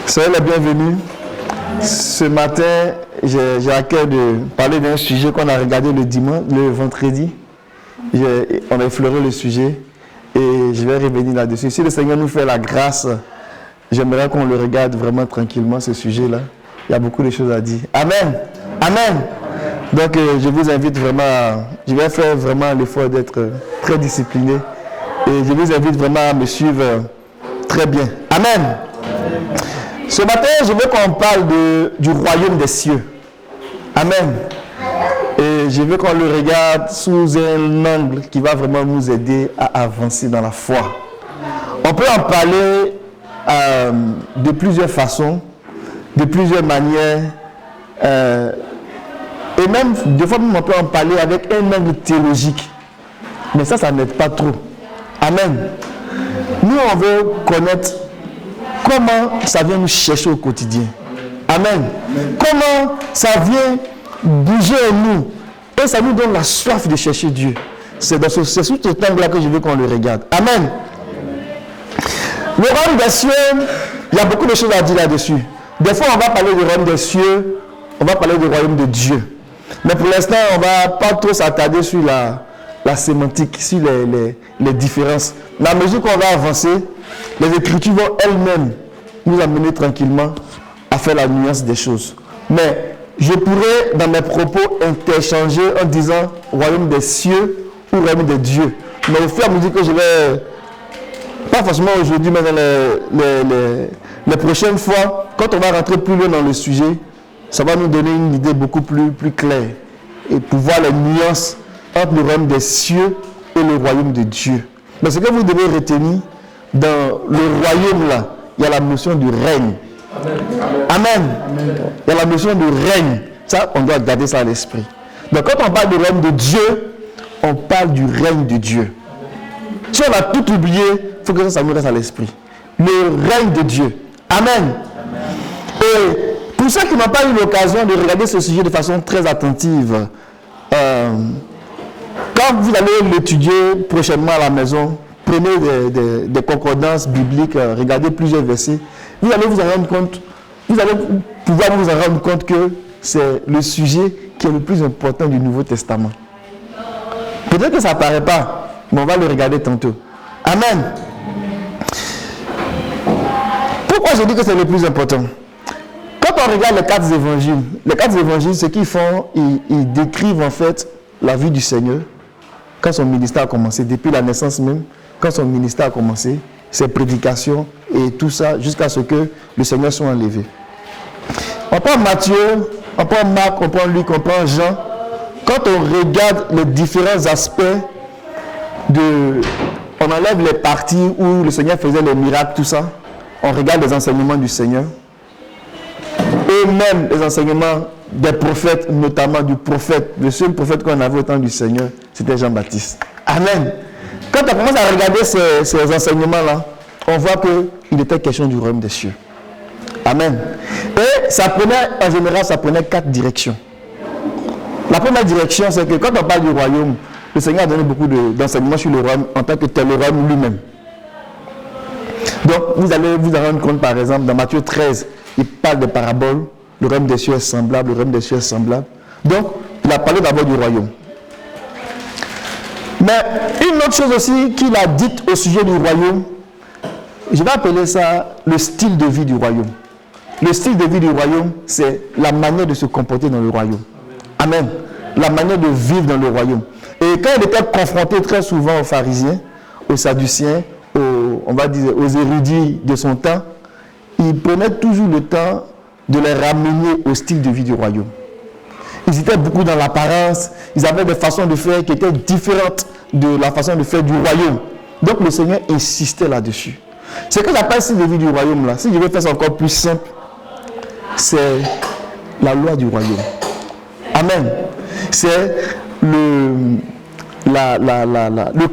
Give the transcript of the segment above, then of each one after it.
Soyez les bienvenus. Ce matin, j'ai à cœur de parler d'un sujet qu'on a regardé le vendredi. On a effleuré le sujet et je vais revenir là-dessus. Si le Seigneur nous fait la grâce, j'aimerais qu'on le regarde vraiment tranquillement, ce sujet-là. Il y a beaucoup de choses à dire. Amen. Amen. Donc, je vous invite vraiment, je vais faire vraiment l'effort d'être très discipliné et je vous invite vraiment à me suivre très bien. Amen. Ce matin, je veux qu'on parle du royaume des cieux. Amen. Et je veux qu'on le regarde sous un angle qui va vraiment nous aider à avancer dans la foi. On peut en parler de plusieurs façons, de plusieurs manières. Et même, des fois, on peut en parler avec un angle théologique. Mais ça n'aide pas trop. Amen. Nous, on veut connaître comment ça vient nous chercher au quotidien. Amen. Comment ça vient bouger en nous. Et ça nous donne la soif de chercher Dieu. C'est sous ce angle-là que je veux qu'on le regarde. Amen. Le royaume des cieux, il y a beaucoup de choses à dire là-dessus. Des fois, on va parler du royaume des cieux, on va parler du royaume de Dieu. Mais pour l'instant, on ne va pas trop s'attarder sur la sémantique, sur les différences. Mais à mesure qu'on va avancer, les Écritures vont elles-mêmes nous amener tranquillement à faire la nuance des choses. Mais je pourrais, dans mes propos, interchanger en disant royaume des cieux ou royaume de Dieu. Mais au fur et à mesure que je vais, pas forcément aujourd'hui, mais dans les prochaines fois, quand on va rentrer plus loin dans le sujet, ça va nous donner une idée beaucoup plus claire et pour voir les nuances entre le royaume des cieux et le royaume de Dieu. Mais ce que vous devez retenir, dans le royaume là, il y a la notion du règne. Amen. Il y a la notion du règne. Ça, on doit garder ça à l'esprit. Donc quand on parle du royaume de Dieu, on parle du règne de Dieu. Si on a tout oublié, il faut que ça nous reste à l'esprit. Le règne de Dieu. Amen. Et pour ceux qui n'ont pas eu l'occasion de regarder ce sujet de façon très attentive, quand vous allez l'étudier prochainement à la maison, prenez des concordances bibliques, regardez plusieurs versets, vous allez vous en rendre compte, vous allez pouvoir vous en rendre compte que c'est le sujet qui est le plus important du Nouveau Testament. Peut-être que ça ne paraît pas, mais on va le regarder tantôt. Amen. Pourquoi je dis que c'est le plus important? Quand on regarde les quatre évangiles, ce qu'ils font, ils décrivent en fait la vie du Seigneur quand son ministère a commencé, depuis la naissance même, quand son ministère a commencé, ses prédications et tout ça, jusqu'à ce que le Seigneur soit enlevé. On prend Matthieu, on prend Marc, on prend Luc, on prend Jean. Quand on regarde les différents aspects on enlève les parties où le Seigneur faisait les miracles, tout ça, on regarde les enseignements du Seigneur. Et même les enseignements des prophètes, notamment du prophète, le seul prophète qu'on avait au temps du Seigneur, c'était Jean-Baptiste. Amen. Quand on commence à regarder ces enseignements-là, on voit qu'il était question du royaume des cieux. Amen. Et en général, ça prenait 4 directions. La première direction, c'est que quand on parle du royaume, le Seigneur a donné beaucoup d'enseignements sur le royaume en tant que tel, le royaume lui-même. Donc, vous allez vous en rendre compte, par exemple, dans Matthieu 13, il parle de paraboles, le royaume des cieux est semblable, le royaume des cieux est semblable. Donc, il a parlé d'abord du royaume. Mais une autre chose aussi qu'il a dite au sujet du royaume, je vais appeler ça le style de vie du royaume. Le style de vie du royaume, c'est la manière de se comporter dans le royaume. Amen. La manière de vivre dans le royaume. Et quand il était confronté très souvent aux pharisiens, aux sadduciens, aux érudits de son temps, il prenait toujours le temps de les ramener au style de vie du royaume. Ils étaient beaucoup dans l'apparence, ils avaient des façons de faire qui étaient différentes de la façon de faire du royaume. Donc le Seigneur insistait là-dessus. Ce que j'appelle style de vie du royaume là, si je vais faire ça encore plus simple, c'est la loi du royaume. Amen. C'est le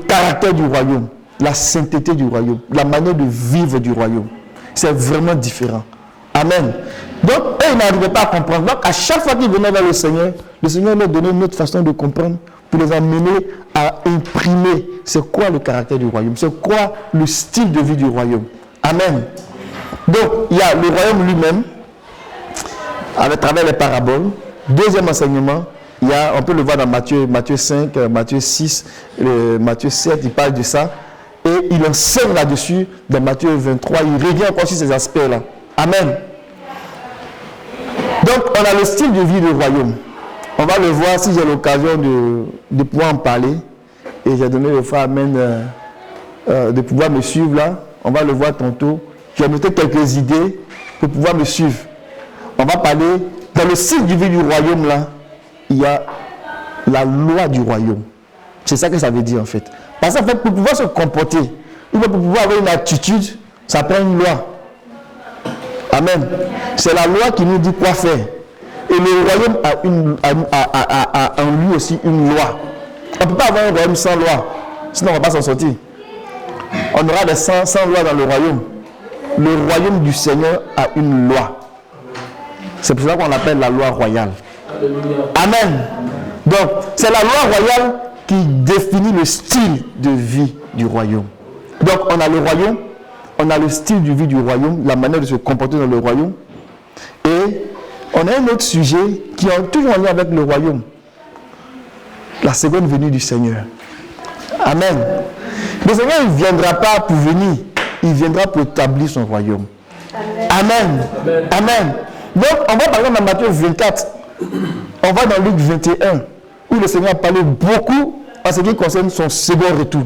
caractère du royaume, la sainteté du royaume, la manière de vivre du royaume. C'est vraiment différent. Amen. Donc, eux, ils n'arrivaient pas à comprendre. Donc, à chaque fois qu'ils venaient vers le Seigneur leur donnait une autre façon de comprendre pour les amener à imprimer c'est quoi le caractère du royaume, c'est quoi le style de vie du royaume. Amen. Donc, il y a le royaume lui-même, à travers les paraboles. Deuxième enseignement, on peut le voir dans Matthieu 5, Matthieu 6, Matthieu 7, il parle de ça. Et il enseigne là-dessus, dans Matthieu 23, il revient encore sur ces aspects-là. Amen. Donc, on a le style de vie du royaume. On va le voir si j'ai l'occasion de pouvoir en parler. Et j'ai donné le frère Amen de pouvoir me suivre là. On va le voir tantôt. J'ai noté quelques idées pour pouvoir me suivre. On va parler, dans le style de vie du royaume là, il y a la loi du royaume. C'est ça que ça veut dire en fait. Parce qu'en fait, pour pouvoir se comporter, pour pouvoir avoir une attitude, ça prend une loi. Amen. C'est la loi qui nous dit quoi faire. Et le royaume a en lui aussi une loi. On ne peut pas avoir un royaume sans loi. Sinon, on ne va pas s'en sortir. On aura des 100 lois dans le royaume. Le royaume du Seigneur a une loi. C'est pour ça qu'on l'appelle la loi royale. Amen. Donc, c'est la loi royale qui définit le style de vie du royaume. Donc, on a le royaume, on a le style de vie du royaume, la manière de se comporter dans le royaume. Et on a un autre sujet qui est toujours en lien avec le royaume. La seconde venue du Seigneur. Amen. Le Seigneur ne viendra pas pour venir, il viendra pour établir son royaume. Amen. Amen. Amen. Donc, on va par exemple dans Matthieu 24, on va dans Luc 21, où le Seigneur a parlé beaucoup en ce qui concerne son second retour.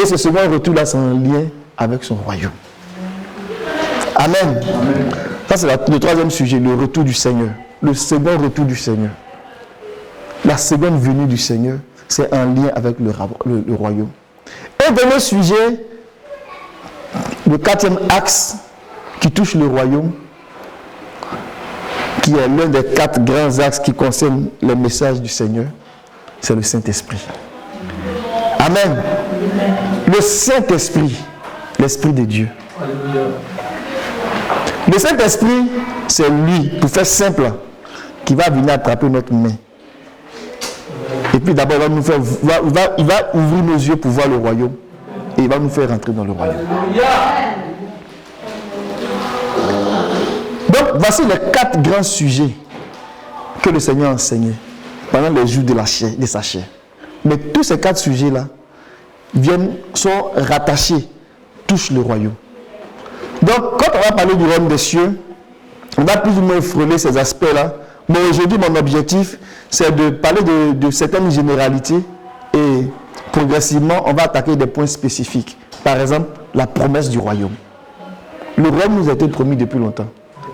Et ce second retour-là, c'est en lien avec son royaume. Amen. Amen. Ça, c'est le troisième sujet, le retour du Seigneur. Le second retour du Seigneur. La seconde venue du Seigneur, c'est en lien avec le royaume. Et dernier sujet, le quatrième axe qui touche le royaume, qui est l'un des 4 grands axes qui concernent le message du Seigneur, c'est le Saint-Esprit. Amen. Le Saint-Esprit, l'Esprit de Dieu. Le Saint-Esprit, c'est lui, pour faire simple, qui va venir attraper notre main. Et puis d'abord, il va ouvrir nos yeux pour voir le royaume. Et il va nous faire rentrer dans le royaume. Donc, voici les 4 grands sujets que le Seigneur a enseignés pendant les jours de sa chair. Mais tous ces 4 sujets-là sont rattachés, touchent le royaume. Donc, quand on va parler du royaume des cieux, on va plus ou moins frôler ces aspects-là. Mais aujourd'hui, mon objectif, c'est de parler de certaines généralités et progressivement, on va attaquer des points spécifiques. Par exemple, la promesse du royaume. Le royaume nous a été promis depuis longtemps.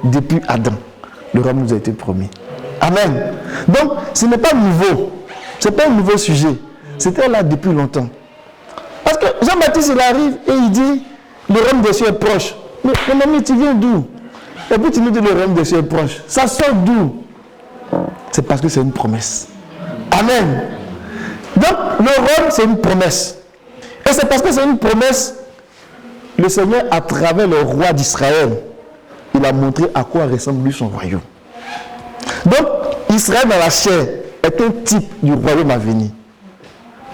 Depuis Adam, le royaume nous a été promis. Amen. Donc, ce n'est pas nouveau. Ce n'est pas un nouveau sujet. C'était là depuis longtemps. Parce que Jean-Baptiste, il arrive et il dit, le royaume des cieux est proche. Mais mon ami, tu viens d'où? Et puis tu nous dis, le royaume des cieux est proche. Ça sort d'où? C'est parce que c'est une promesse. Amen. Donc, le royaume, c'est une promesse. Et c'est parce que c'est une promesse, le Seigneur, à travers le roi d'Israël, il a montré à quoi ressemble lui son royaume. Donc, Israël dans la chair est un type du royaume à venir.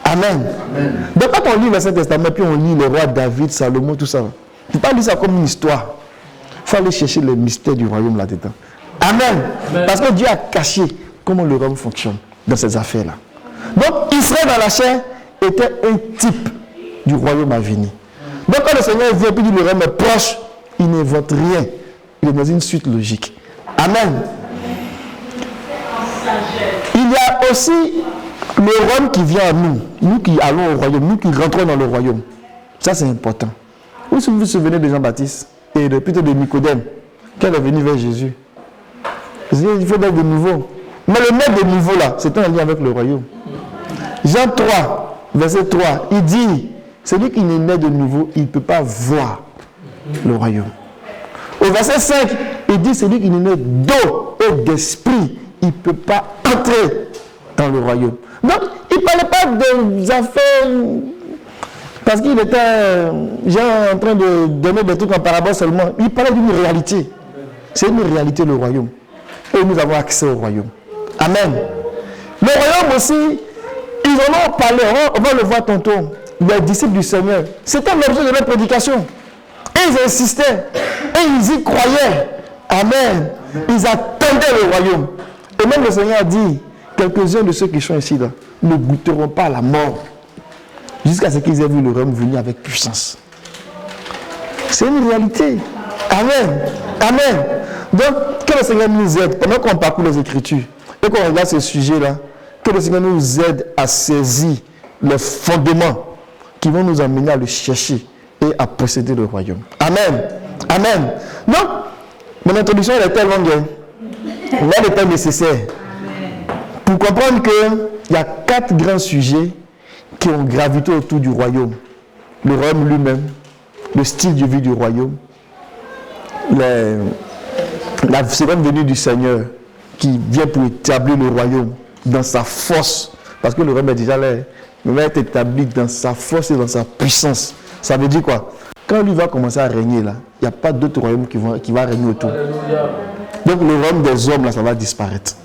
Amen. Amen. Donc, quand on lit l'Ancien Testament, puis on lit le roi David, Salomon, tout ça, il ne faut pas lire ça comme une histoire. Il faut aller chercher les mystères du royaume là-dedans. Amen. Amen. Parce que Dieu a caché comment le royaume fonctionne dans ces affaires-là. Donc, Israël dans la chair était un type du royaume à venir. Donc, quand le Seigneur vient et dit le royaume est proche, il n'invente rien. Il est dans une suite logique. Amen. Il y a aussi le royaume qui vient à nous. Nous qui allons au royaume, nous qui rentrons dans le royaume. Ça, c'est important. Vous vous souvenez de Jean-Baptiste et plutôt de Nicodème, qui est venu vers Jésus. Il faut être de nouveau. Mais le maître de nouveau là, c'est un lien avec le royaume. Jean 3, verset 3, il dit, celui qui n'est né de nouveau, il ne peut pas voir le royaume. Au verset 5, il dit, celui qui n'est né d'eau et d'esprit, il ne peut pas entrer dans le royaume. Donc, il ne parlait pas des affaires, parce qu'il était genre en train de donner des trucs en parabole seulement. Il parlait d'une réalité. C'est une réalité, le royaume. Et nous avons accès au royaume. Amen. Le royaume aussi, ils en ont parlé, on va le voir tantôt. Les disciples du Seigneur, c'était l'objet de leur prédication. Et ils insistaient. Et ils y croyaient. Amen. Ils attendaient le royaume. Et même le Seigneur a dit, quelques-uns de ceux qui sont ici là, ne goûteront pas à la mort jusqu'à ce qu'ils aient vu le royaume venir avec puissance. C'est une réalité. Amen. Amen. Donc, que le Seigneur nous aide, pendant qu'on parcourt les Écritures et qu'on regarde ce sujet-là, que le Seigneur nous aide à saisir les fondements qui vont nous amener à le chercher et à posséder le royaume. Amen. Amen. Donc, mon introduction elle est tellement longue. Là, elle est nécessaire. Pour comprendre qu'il y a 4 grands sujets qui ont gravité autour du royaume. Le royaume lui-même, le style de vie du royaume, la seconde venue du Seigneur qui vient pour établir le royaume dans sa force. Parce que le royaume est déjà là, il va être établi dans sa force et dans sa puissance. Ça veut dire quoi? Quand lui va commencer à régner là, il n'y a pas d'autre royaume qui va régner autour. Donc le royaume des hommes là, ça va disparaître.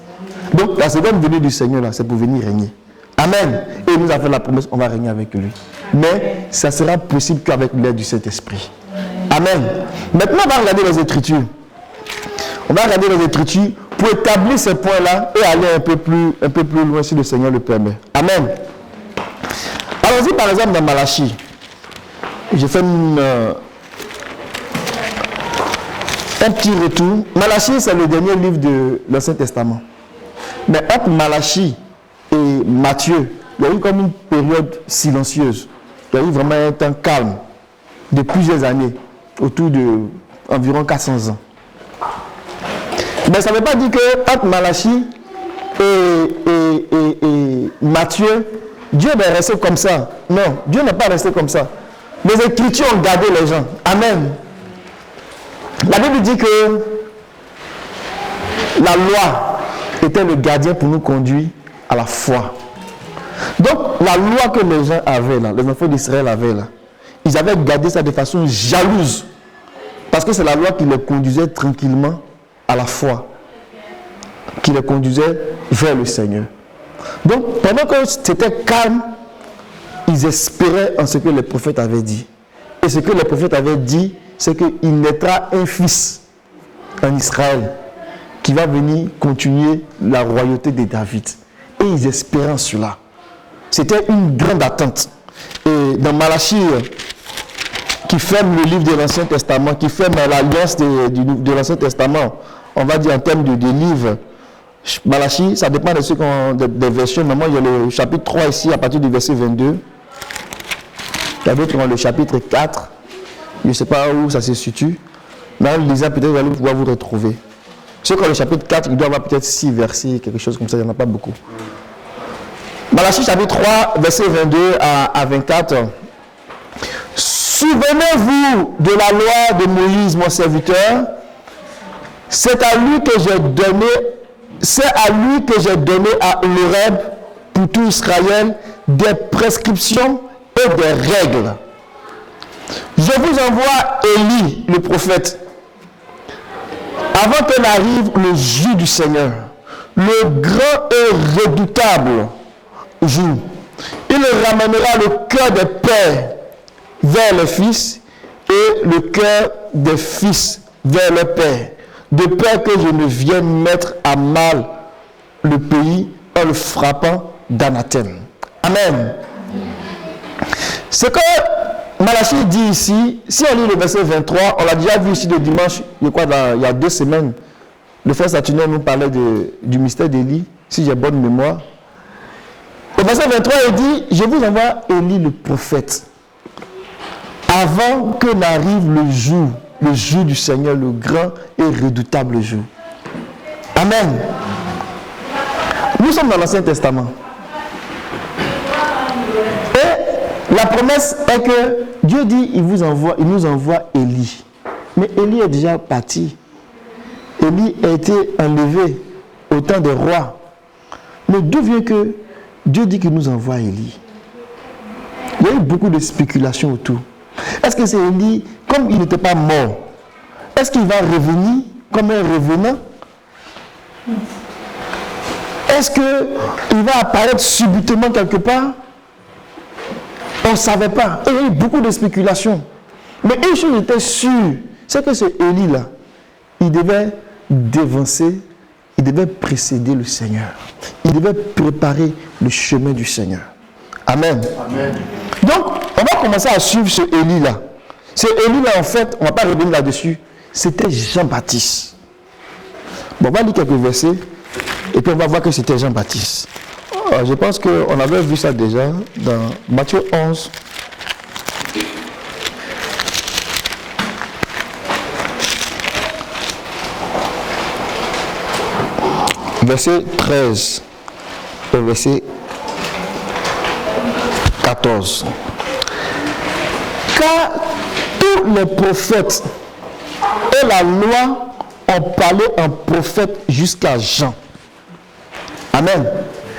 Donc la seconde venue du Seigneur là, c'est pour venir régner. Amen. Et il nous a fait la promesse, on va régner avec lui. Mais ça sera possible qu'avec l'aide du Saint-Esprit. Amen. Maintenant, on va regarder les Écritures. On va regarder les Écritures pour établir ces points-là et aller un peu plus loin si le Seigneur le permet. Amen. Allons-y par exemple dans Malachie. J'ai fait un petit retour. Malachie, c'est le dernier livre de l'Ancien Testament. Mais entre Malachie et Matthieu, il y a eu comme une période silencieuse. Il y a eu vraiment un temps calme de plusieurs années, autour de environ 400 ans. Mais ça ne veut pas dire que entre Malachie et Matthieu, Dieu est resté comme ça. Non, Dieu n'est pas resté comme ça. Les Écritures ont gardé les gens. Amen. La Bible dit que la loi était le gardien pour nous conduire à la foi. Donc, la loi que les gens avaient là, les enfants d'Israël avaient là, ils avaient gardé ça de façon jalouse. Parce que c'est la loi qui les conduisait tranquillement à la foi. Qui les conduisait vers le Seigneur. Donc, pendant que c'était calme, ils espéraient en ce que les prophètes avaient dit. Et ce que les prophètes avaient dit, c'est qu'il naîtra un fils en Israël qui va venir continuer la royauté de David. Et ils espéraient en cela. C'était une grande attente. Et dans Malachie, qui ferme le livre de l'Ancien Testament, qui ferme l'alliance de l'Ancien Testament, on va dire en termes de livres, Malachie, ça dépend de ceux qui ont des versions. Normalement, il y a le chapitre 3 ici, à partir du verset 22. Il y a d'autres qui ont le chapitre 4. Je ne sais pas où ça se situe. Mais en lisant, peut-être vous allez pouvoir vous retrouver. Ceux qui ont le chapitre 4, il doit y avoir peut-être 6 versets, quelque chose comme ça, il n'y en a pas beaucoup. Malachie, chapitre 3, verset 22 à 24. Souvenez-vous de la loi de Moïse, mon serviteur. C'est à lui que j'ai donné à l'Oreb pour tout Israël des prescriptions et des règles. Je vous envoie Élie, le prophète, avant que n'arrive le jour du Seigneur, le grand et redoutable jour. Il ramènera le cœur des pères vers les fils et le cœur des fils vers leurs pères, de peur que je ne vienne mettre à mal le pays en le frappant d'anathème. Amen. Ce que Malachie dit ici, si on lit le verset 23, on l'a déjà vu ici le dimanche, il y a 2 semaines, le frère Saturnin nous parlait du mystère d'Élie, si j'ai bonne mémoire. Au verset 23, il dit, je vous envoie Élie le prophète, avant que n'arrive le jour du Seigneur, le grand et redoutable jour. Amen. Nous sommes dans l'Ancien Testament. Et la promesse est que Dieu dit, il nous envoie Élie. Mais Élie est déjà parti. Élie a été enlevé au temps des rois. Mais d'où vient que Dieu dit qu'il nous envoie Élie? Il y a eu beaucoup de spéculations autour. Est-ce que c'est Élie, comme il n'était pas mort, est-ce qu'il va revenir comme un revenant? Est-ce qu'il va apparaître subitement quelque part? On ne savait pas. Et il y a eu beaucoup de spéculations. Mais une chose était sûre, c'est que ce Élie-là, il devait dévancer, il devait précéder le Seigneur. Il devait préparer le chemin du Seigneur. Amen. Amen. Donc, on va commencer à suivre ce Élie-là. Ce Élie-là, en fait, on ne va pas revenir là-dessus, c'était Jean-Baptiste. Bon, on va lire quelques versets, et puis on va voir que c'était Jean-Baptiste. Je pense qu'on avait vu ça déjà dans Matthieu 11. Verset 13 et verset 14. Car tous les prophètes et la loi ont parlé en prophète jusqu'à Jean. Amen.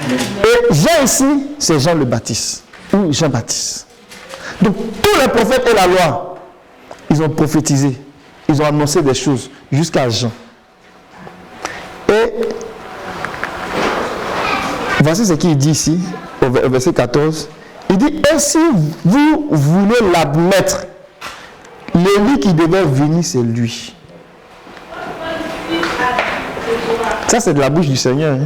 Et Jean ici, c'est Jean le Baptiste, ou Jean-Baptiste. Donc tous les prophètes et la loi, ils ont prophétisé, ils ont annoncé des choses jusqu'à Jean. Et voici ce qu'il dit ici, au verset 14. Il dit, et si vous voulez l'admettre, l'Élie qui devait venir, c'est lui. Ça, c'est de la bouche du Seigneur.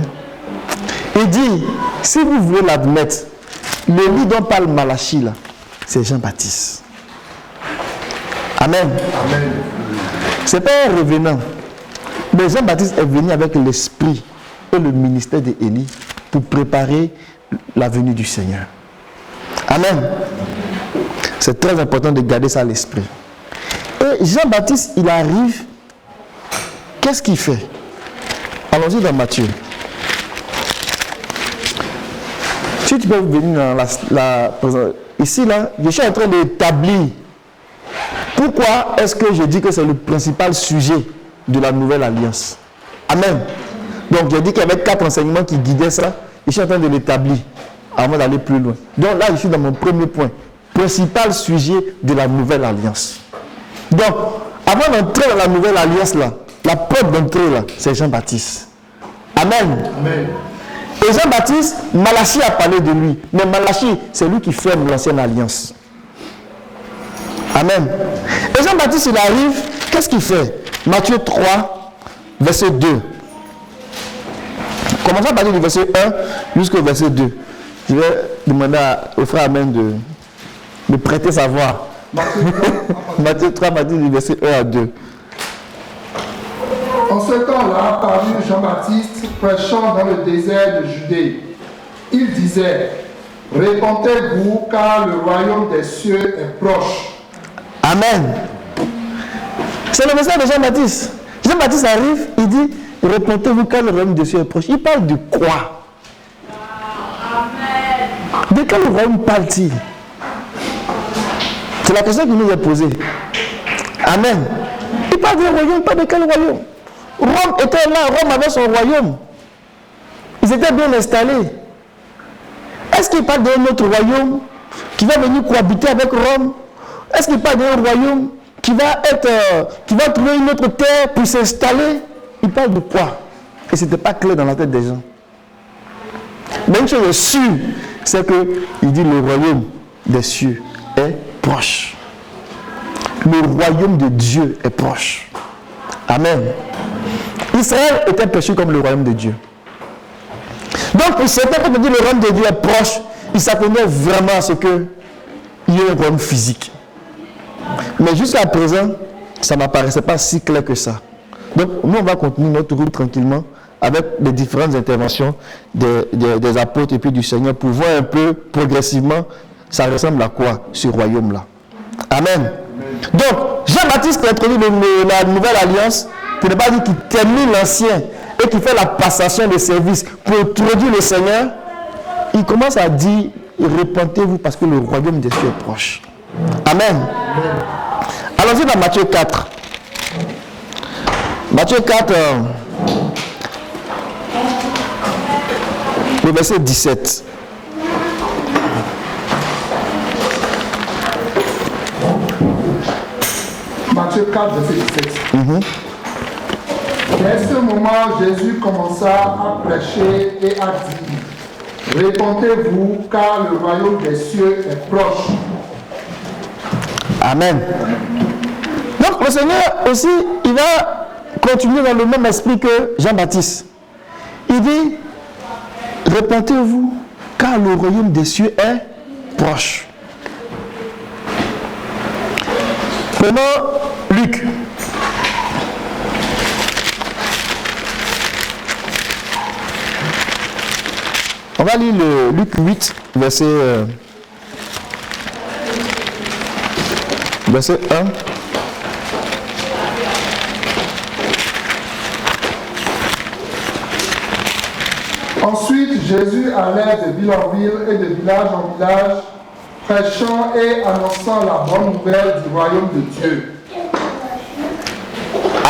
Il dit, si vous voulez l'admettre, l'Élie dont parle Malachie, là, c'est Jean-Baptiste. Amen. Amen. Ce n'est pas un revenant. Mais Jean-Baptiste est venu avec l'esprit et le ministère d'Élie pour préparer la venue du Seigneur. Amen. C'est très important de garder ça à l'esprit. Et Jean-Baptiste, il arrive. Qu'est-ce qu'il fait? Allons-y dans Matthieu. Si tu peux venir dans ici, là, je suis en train d'établir pourquoi est-ce que je dis que c'est le principal sujet de la nouvelle alliance. Amen. Donc, je dis qu'il y avait 4 enseignements qui guidaient ça. Je suis en train de l'établir avant d'aller plus loin. Donc là, je suis dans mon premier point. Principal sujet de la nouvelle alliance. Donc, avant d'entrer dans la nouvelle alliance, là, la porte d'entrée, là, c'est Jean-Baptiste. Amen. Amen. Et Jean-Baptiste, Malachie a parlé de lui. Mais Malachie, c'est lui qui ferme l'ancienne alliance. Amen. Et Jean-Baptiste, il arrive, qu'est-ce qu'il fait? Matthieu 3, verset 2. Commençons à partir du verset 1 jusqu'au verset 2. Je vais demander au frère Amen de prêter sa voix. Matthieu 3, Matthieu du verset 1 à 2. En ce temps-là, parut Jean-Baptiste prêchant dans le désert de Judée. Il disait, répentez-vous car le royaume des cieux est proche. Amen. C'est le message de Jean-Baptiste. Jean-Baptiste arrive, il dit, répentez-vous car le royaume des cieux est proche. Il parle de quoi? De quel royaume parle-t-il? C'est la question qui nous est posée. Amen. Il parle d'un royaume, pas de quel royaume? Rome était là, Rome avait son royaume. Ils étaient bien installés. Est-ce qu'il parle d'un autre royaume qui va venir cohabiter avec Rome? Est-ce qu'il parle d'un royaume qui va trouver une autre terre pour s'installer? Il parle de quoi? Et ce n'était pas clair dans la tête des gens. Mais une chose est sûre, c'est qu'il dit le royaume des cieux est proche. Le royaume de Dieu est proche. Amen. Israël était perçu comme le royaume de Dieu. Donc pour certains, quand on dit le royaume de Dieu est proche, ils s'attendaient vraiment à ce qu'il y ait un royaume physique. Mais jusqu'à présent, ça ne m'apparaissait pas si clair que ça. Donc nous, on va continuer notre route tranquillement avec les différentes interventions des apôtres et puis du Seigneur pour voir un peu progressivement ça ressemble à quoi ce royaume-là. Amen. Donc Jean-Baptiste introduit la nouvelle alliance pour ne pas dire qu'il termine l'ancien et qu'il fait la passation de service pour introduire le Seigneur. Il commence à dire répentez-vous parce que le royaume des cieux est proche. Amen. Allons-y dans Matthieu 4. Matthieu 4, le verset 17. Matthieu 4, verset 17. Dès ce moment, Jésus commença à prêcher et à dire, répentez-vous car le royaume des cieux est proche. Amen. Le Seigneur aussi, il va continuer dans le même esprit que Jean-Baptiste. Il dit, répentez-vous, car le royaume des cieux est proche. Prenons Luc. On va lire le Luc 8, verset 1. Ensuite, Jésus allait de ville en ville et de village en village, prêchant et annonçant la bonne nouvelle du royaume de Dieu.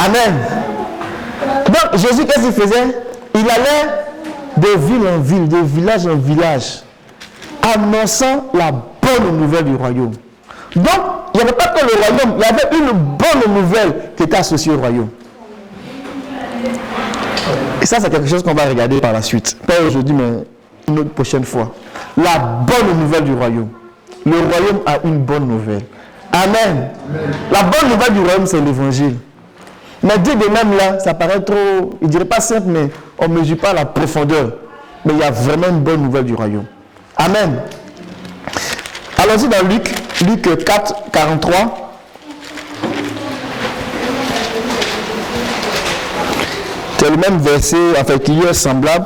Amen. Donc, Jésus, qu'est-ce qu'il faisait? Il allait de ville en ville, de village en village, annonçant la bonne nouvelle du royaume. Donc, il n'y avait pas que le royaume, il y avait une bonne nouvelle qui était associée au royaume. Et ça, c'est quelque chose qu'on va regarder par la suite. Pas aujourd'hui, mais une autre prochaine fois. La bonne nouvelle du royaume. Le royaume a une bonne nouvelle. Amen. La bonne nouvelle du royaume, c'est l'évangile. Mais dire de même là, ça paraît trop, je ne dirais pas simple, mais on ne mesure pas la profondeur. Mais il y a vraiment une bonne nouvelle du royaume. Amen. Allons-y dans Luc 4, 43. C'est le même verset, en fait, qui est semblable.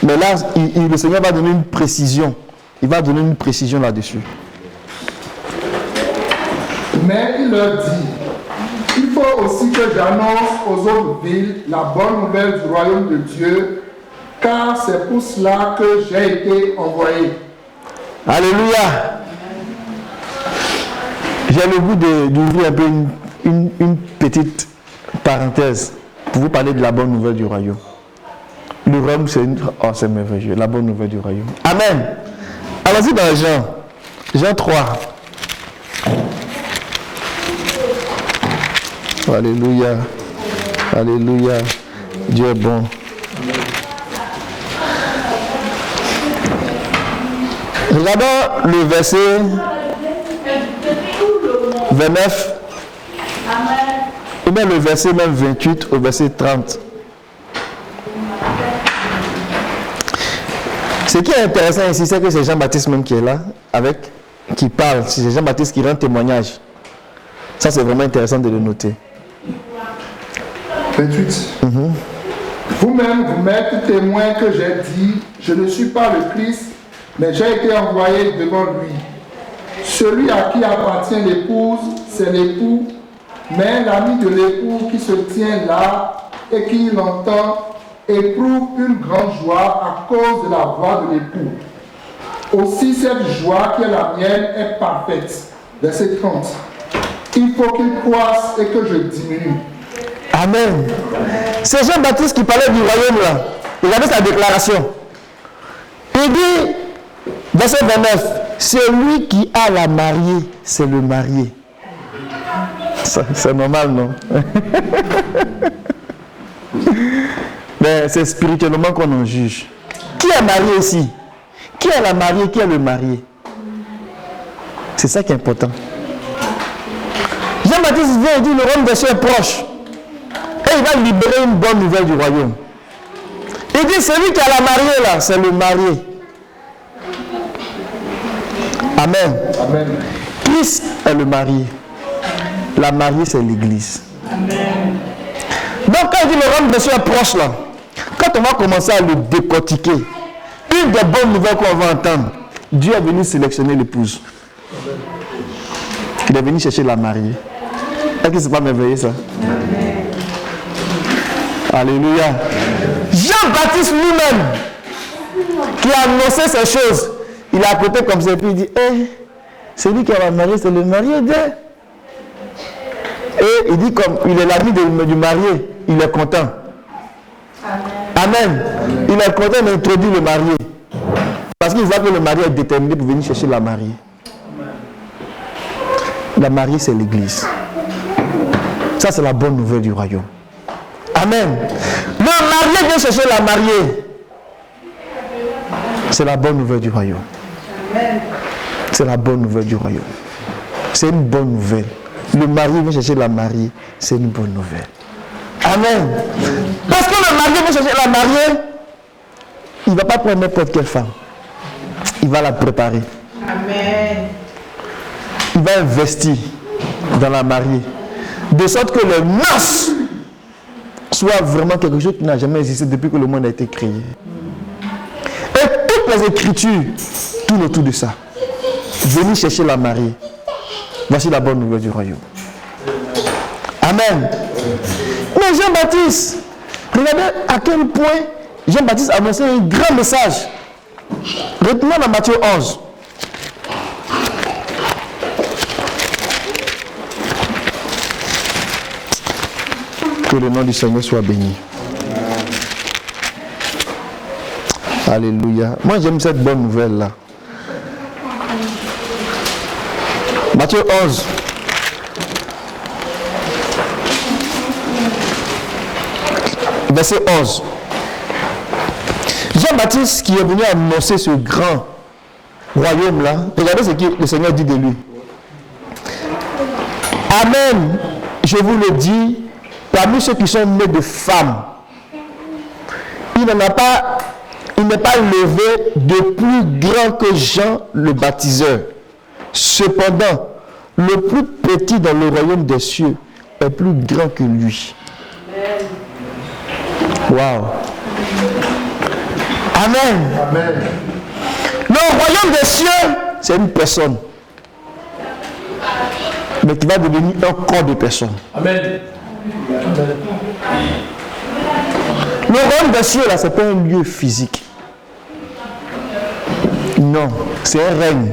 Mais là, le Seigneur va donner une précision. Il va donner une précision là-dessus. Mais il leur dit, il faut aussi que j'annonce aux autres villes la bonne nouvelle du royaume de Dieu, car c'est pour cela que j'ai été envoyé. Alléluia. J'ai le goût d'ouvrir un peu une petite parenthèse pour vous parler de la bonne nouvelle du royaume. Le royaume, c'est merveilleux, la bonne nouvelle du royaume. Amen. Allons-y dans Jean 3. Alléluia. Alléluia. Dieu est bon. Regardons le verset 29. Et bien le verset même 28 au verset 30. Ce qui est intéressant ici, c'est que c'est Jean-Baptiste même qui est là, qui parle. C'est Jean-Baptiste qui rend témoignage. Ça, c'est vraiment intéressant de le noter. 28. Vous-même, vous m'êtes témoin que j'ai dit, je ne suis pas le Christ, mais j'ai été envoyé devant lui. Celui à qui appartient l'épouse, c'est l'époux, mais l'ami de l'époux qui se tient là et qui l'entend éprouve une grande joie à cause de la voix de l'époux. Aussi cette joie qui est la mienne est parfaite. Verset 30. Il faut qu'il croisse et que je diminue. Amen. C'est Jean-Baptiste qui parlait du royaume là. Il avait sa déclaration. Il dit, verset 29, celui qui a la mariée, c'est le marié. C'est normal, non? Mais c'est spirituellement qu'on en juge. Qui est marié ici? Qui est la mariée? Qui est le marié? C'est ça qui est important. Jean-Baptiste vient et dit, le royaume des cieux est proche. Et il va libérer une bonne nouvelle du royaume. Il dit, celui qui a la mariée là, c'est le marié. Amen. Amen. Christ est le marié. La mariée, c'est l'église. Amen. Donc, quand il dit le royaume des cieux est proche là, quand on va commencer à le décortiquer, une des bonnes nouvelles qu'on va entendre, Dieu est venu sélectionner l'épouse. Il est venu chercher la mariée. Est-ce que ce n'est pas merveilleux ça? Amen. Alléluia. Jean-Baptiste lui-même, qui a annoncé ces choses, il a apporté comme ça et puis il dit, celui qui a la mariée, c'est le marié de... Et il dit comme il est l'ami du marié, il est content. Amen. Il est content d'introduire le marié. Parce qu'il voit que le marié est déterminé pour venir chercher la mariée. La mariée, c'est l'église. Ça, c'est la bonne nouvelle du royaume. Amen. Le marié vient chercher la mariée. C'est la bonne nouvelle du royaume. C'est la bonne nouvelle du royaume. C'est une bonne nouvelle. Le mari vient chercher la mariée, c'est une bonne nouvelle. Amen. Parce que le mari vient chercher la mariée, il ne va pas prendre n'importe quelle femme. Il va la préparer. Amen. Il va investir dans la mariée. De sorte que les noces soient vraiment quelque chose qui n'a jamais existé depuis que le monde a été créé. Et toutes les écritures tournent autour de ça. Venez chercher la mariée. Voici la bonne nouvelle du royaume. Amen. Mais Jean-Baptiste, regardez à quel point Jean-Baptiste a annoncé un grand message. Retournons dans Matthieu 11. Que le nom du Seigneur soit béni. Alléluia. Moi j'aime cette bonne nouvelle là. Matthieu 11. Verset 11. Jean-Baptiste qui est venu annoncer ce grand royaume là, regardez ce que le Seigneur dit de lui. Amen, je vous le dis, parmi ceux qui sont nés de femmes, il n'est pas levé de plus grand que Jean le baptiseur. Cependant, le plus petit dans le royaume des cieux est plus grand que lui. Wow. Amen. Amen. Le royaume des cieux, c'est une personne. Mais qui va devenir un corps de personne. Amen. Le royaume des cieux, là, ce n'est pas un lieu physique. Non, c'est un règne.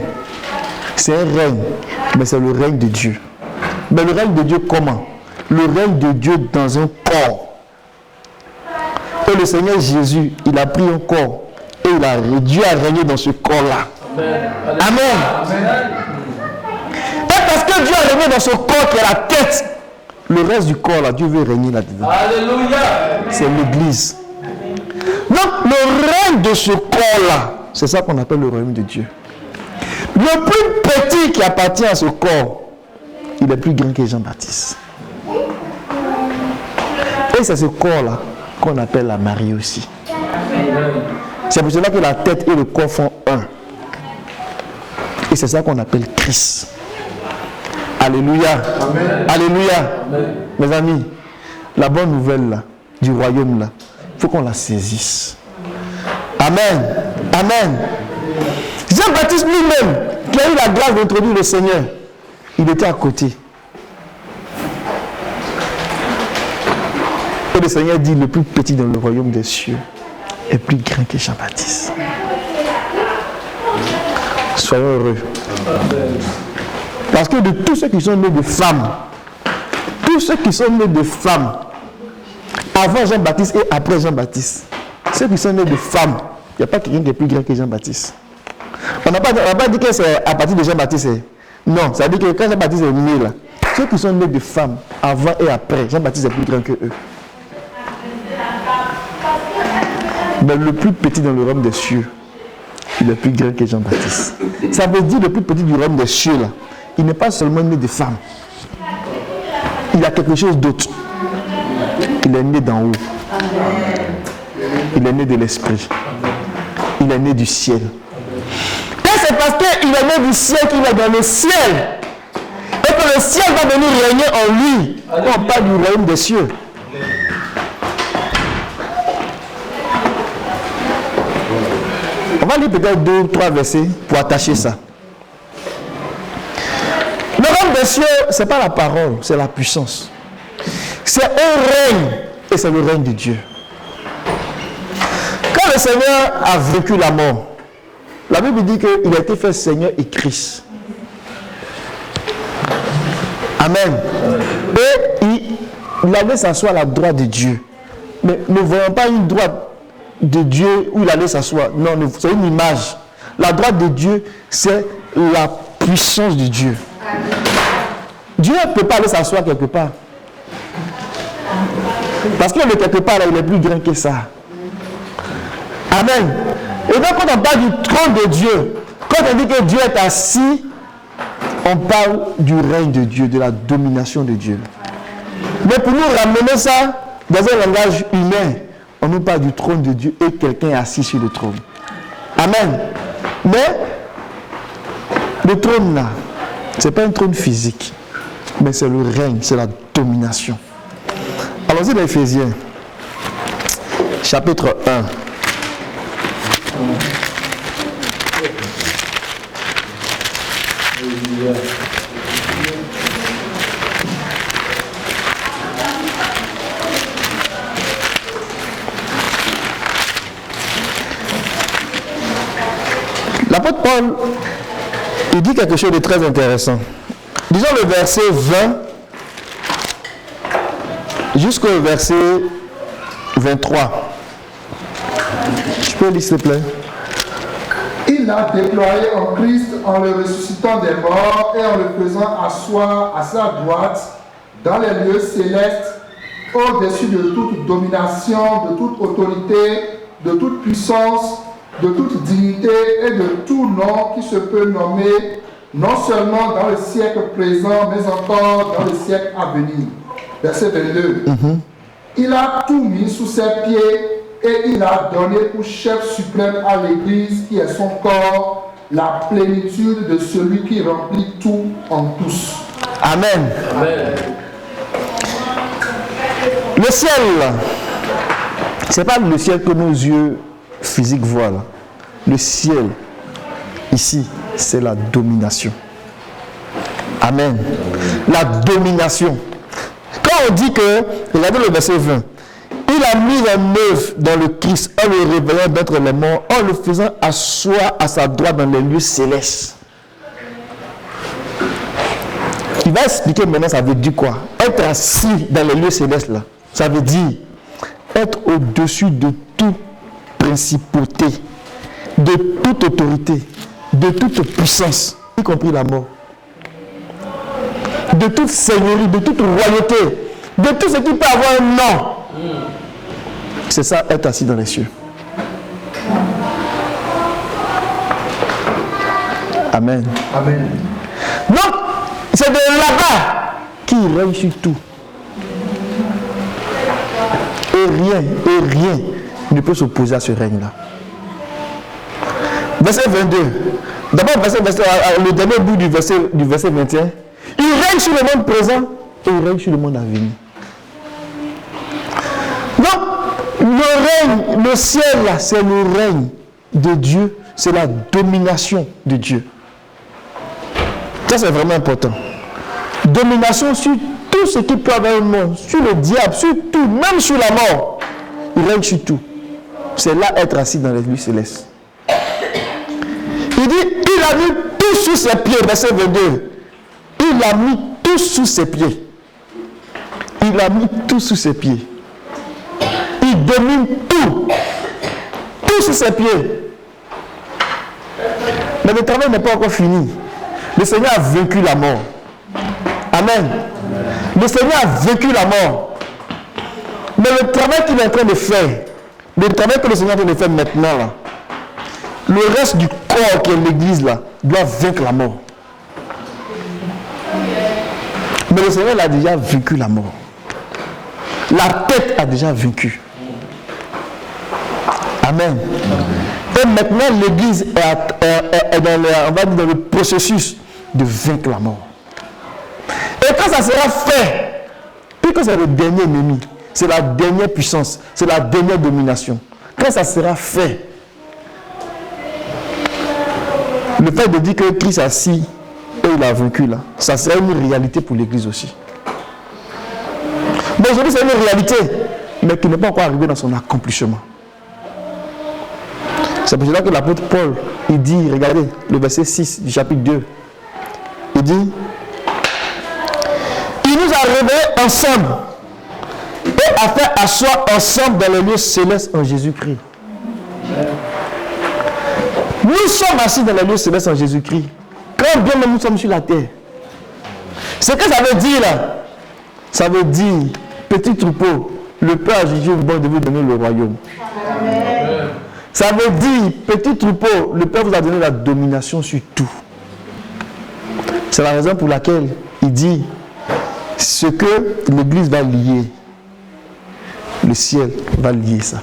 C'est un règne, mais c'est le règne de Dieu. Mais le règne de Dieu comment? Le règne de Dieu dans un corps. Et le Seigneur Jésus, il a pris un corps et Dieu a régné dans ce corps-là. Amen. Amen. Et parce que Dieu a régné dans ce corps qui est la tête, le reste du corps là, Dieu veut régner là-dedans. Alléluia. C'est l'église. Donc le règne de ce corps-là, c'est ça qu'on appelle le royaume de Dieu. Le plus petit qui appartient à ce corps, il est plus grand que Jean-Baptiste. Et c'est ce corps-là qu'on appelle la Marie aussi. C'est pour cela que la tête et le corps font un. Et c'est ça qu'on appelle Christ. Alléluia. Amen. Alléluia. Amen. Mes amis, la bonne nouvelle là, du royaume là, il faut qu'on la saisisse. Amen. Amen. Jean-Baptiste lui-même, qui a eu la grâce d'introduire le Seigneur, il était à côté. Et le Seigneur dit, le plus petit dans le royaume des cieux est plus grand que Jean-Baptiste. Soyons heureux. Parce que de tous ceux qui sont nés de femmes, avant Jean-Baptiste et après Jean-Baptiste, ceux qui sont nés de femmes, il n'y a pas quelqu'un qui est plus grand que Jean-Baptiste. On n'a pas dit que c'est à partir de Jean-Baptiste. Non, ça veut dire que quand Jean-Baptiste est né là, ceux qui sont nés de femmes, avant et après, Jean-Baptiste est plus grand que eux. Mais le plus petit dans le royaume des cieux, il est plus grand que Jean-Baptiste. Ça veut dire le plus petit du royaume des cieux là, il n'est pas seulement né de femmes. Il a quelque chose d'autre. Il est né d'en haut. Il est né de l'esprit. Il est né du ciel. Et c'est parce qu'il est né du ciel qu'il est dans le ciel. Et que le ciel va venir régner en lui. Quand on parle du royaume des cieux. On va lire peut-être 2 ou 3 versets pour attacher ça. Le royaume des cieux, ce n'est pas la parole, c'est la puissance. C'est un règne et c'est le règne de Dieu. Quand le Seigneur a vécu la mort, la Bible dit qu'il a été fait Seigneur et Christ. Amen. Et il allait s'asseoir à la droite de Dieu. Mais ne voyons pas une droite de Dieu où il allait s'asseoir. Non, c'est une image. La droite de Dieu, c'est la puissance de Dieu. Dieu ne peut pas aller s'asseoir quelque part. Parce qu'il est quelque part là, il est plus grand que ça. Amen. Et donc quand on parle du trône de Dieu, quand on dit que Dieu est assis on parle du règne de Dieu, de la domination de Dieu. Mais pour nous ramener ça dans un langage humain, on nous parle du trône de Dieu et quelqu'un est assis sur le trône. Amen. Mais le trône là, ce n'est pas un trône physique, mais c'est le règne, c'est la domination. Allons-y dans Éphésiens, chapitre 1. L'apôtre Paul, il dit quelque chose de très intéressant. Disons le verset 20 jusqu'au verset 23. Je peux lire s'il te plaît? Il l'a déployé en Christ en le ressuscitant des morts et en le faisant asseoir à sa droite dans les lieux célestes, au-dessus de toute domination, de toute autorité, de toute puissance, de toute dignité et de tout nom qui se peut nommer, non seulement dans le siècle présent, mais encore dans le siècle à venir. Verset 22. Il a tout mis sous ses pieds et il a donné pour chef suprême à l'Église qui est son corps, la plénitude de celui qui remplit tout en tous. Amen. Amen. Le ciel, ce n'est pas le ciel que nos yeux physiques voient là. Le ciel, ici, c'est la domination. Amen. La domination. Quand on dit que, regardez le verset 20, il a mis en œuvre dans le Christ en le révélant d'entre les morts, en le faisant asseoir à sa droite dans les lieux célestes. Il va expliquer maintenant ça veut dire quoi. Être assis dans les lieux célestes là, ça veut dire être au-dessus de toute principauté, de toute autorité, de toute puissance, y compris la mort, de toute seigneurie, de toute royauté, de tout ce qui peut avoir un nom. C'est ça, être assis dans les cieux. Amen. Amen. Donc, c'est de là-bas qu'il règne sur tout. Et rien ne peut s'opposer à ce règne-là. Verset 22. D'abord, le dernier bout du verset 21. Il règne sur le monde présent et il règne sur le monde à venir. Donc, le règne, le ciel là, c'est le règne de Dieu, c'est la domination de Dieu. Ça, c'est vraiment important. Domination sur tout ce qui peut avoir un monde, sur le diable, sur tout, même sur la mort. Il règne sur tout. C'est là être assis dans les lieux célestes. Il dit, il a mis tout sous ses pieds, verset 22. Il a mis tout sous ses pieds. Il a mis tout sous ses pieds. Il domine tout. Tout sous ses pieds. Mais le travail n'est pas encore fini. Le Seigneur a vaincu la mort. Amen. Le Seigneur a vaincu la mort. Mais le travail qu'il est en train de faire, le travail que le Seigneur est en train de faire maintenant, là, le reste du corps qui est l'église, là, doit vaincre la mort. Mais le Seigneur a déjà vaincu la mort. La tête a déjà vaincu. Amen. Et maintenant, l'église est dans le processus de vaincre la mort. Et quand ça sera fait, puis que c'est le dernier ennemi, c'est la dernière puissance, c'est la dernière domination. Quand ça sera fait, le fait de dire que Christ est assis et il a vaincu là, ça sera une réalité pour l'église aussi. Mais aujourd'hui, c'est une réalité, mais qui n'est pas encore arrivée dans son accomplissement. C'est pour cela que l'apôtre Paul, il dit, regardez, le verset 6 du chapitre 2, il dit, il nous a réveillés ensemble et a fait asseoir ensemble dans les lieux célestes en Jésus-Christ. Nous sommes assis dans les lieux célestes en Jésus-Christ. Quand bien même nous sommes sur la terre. Ce que ça veut dire là, ça veut dire, petit troupeau, le Père a jugé bon de vous donner le royaume. Amen. Ça veut dire, petit troupeau, le Père vous a donné la domination sur tout. C'est la raison pour laquelle il dit ce que l'Église va lier, le ciel va lier ça.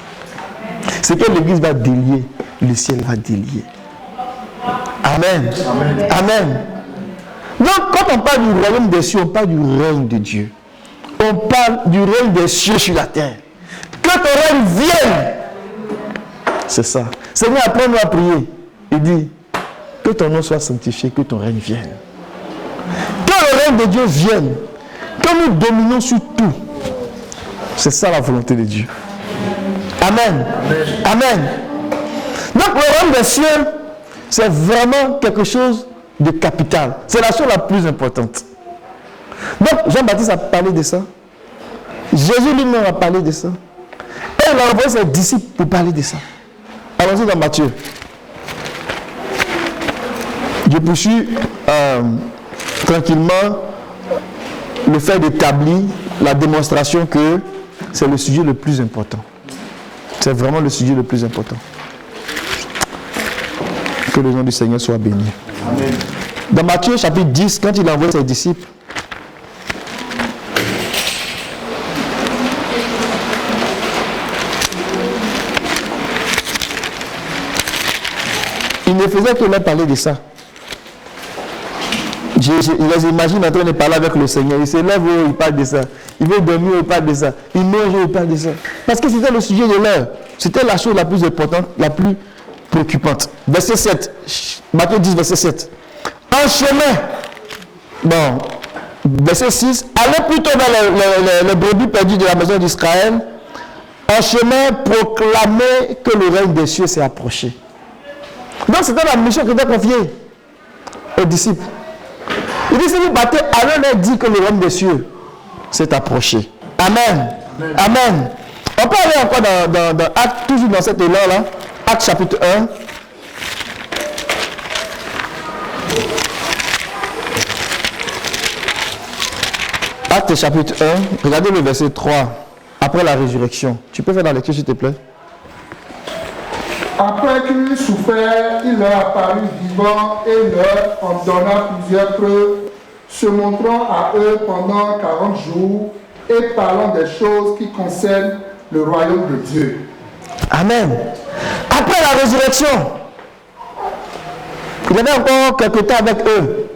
Ce que l'Église va délier, le ciel va délier. Amen. Amen. Amen. Donc, quand on parle du royaume des cieux, on parle du règne de Dieu. On parle du règne des cieux sur la terre. Que ton règne vienne. C'est ça. Seigneur, apprends-nous à prier. Il dit, que ton nom soit sanctifié, que ton règne vienne. Que le règne de Dieu vienne. Que nous dominons sur tout. C'est ça la volonté de Dieu. Amen. Amen. Donc le règne des cieux, c'est vraiment quelque chose de capital. C'est la chose la plus importante. Donc Jean-Baptiste a parlé de ça. Jésus lui-même a parlé de ça. Et il a envoyé ses disciples pour parler de ça. Allons-y dans Matthieu. Je poursuis tranquillement le fait d'établir la démonstration que c'est le sujet le plus important. C'est vraiment le sujet le plus important. Que le nom du Seigneur soit béni. Amen. Dans Matthieu chapitre 10, quand il envoie ses disciples, il ne faisait que leur parler de ça. Je les imagine en train de parler avec le Seigneur. Il se lève, il parle de ça. Il veut dormir, il parle de ça. Il mange, il parle de ça. Parce que c'était le sujet de l'heure. C'était la chose la plus importante, la plus préoccupante. Verset 7. Matthieu 10, verset 7. En chemin. Bon. Verset 6. Allez plutôt dans les brebis perdues de la maison d'Israël. En chemin, proclamer que le règne des cieux s'est approché. Donc c'était la mission qui était confiée aux disciples. Il dit, si vous battez, allez leur dire que le règne des cieux s'est approché. Amen. Amen. Amen. On peut aller encore dans Actes, toujours dans cet élan-là. Actes chapitre 1. Actes chapitre 1. Regardez le verset 3. Après la résurrection. Tu peux faire la lecture, s'il te plaît? Après qu'il eut souffert, il leur apparut vivant et leur en donna plusieurs preuves, se montrant à eux pendant 40 jours et parlant des choses qui concernent le royaume de Dieu. Amen. Après la résurrection, il y avait encore quelques temps avec eux.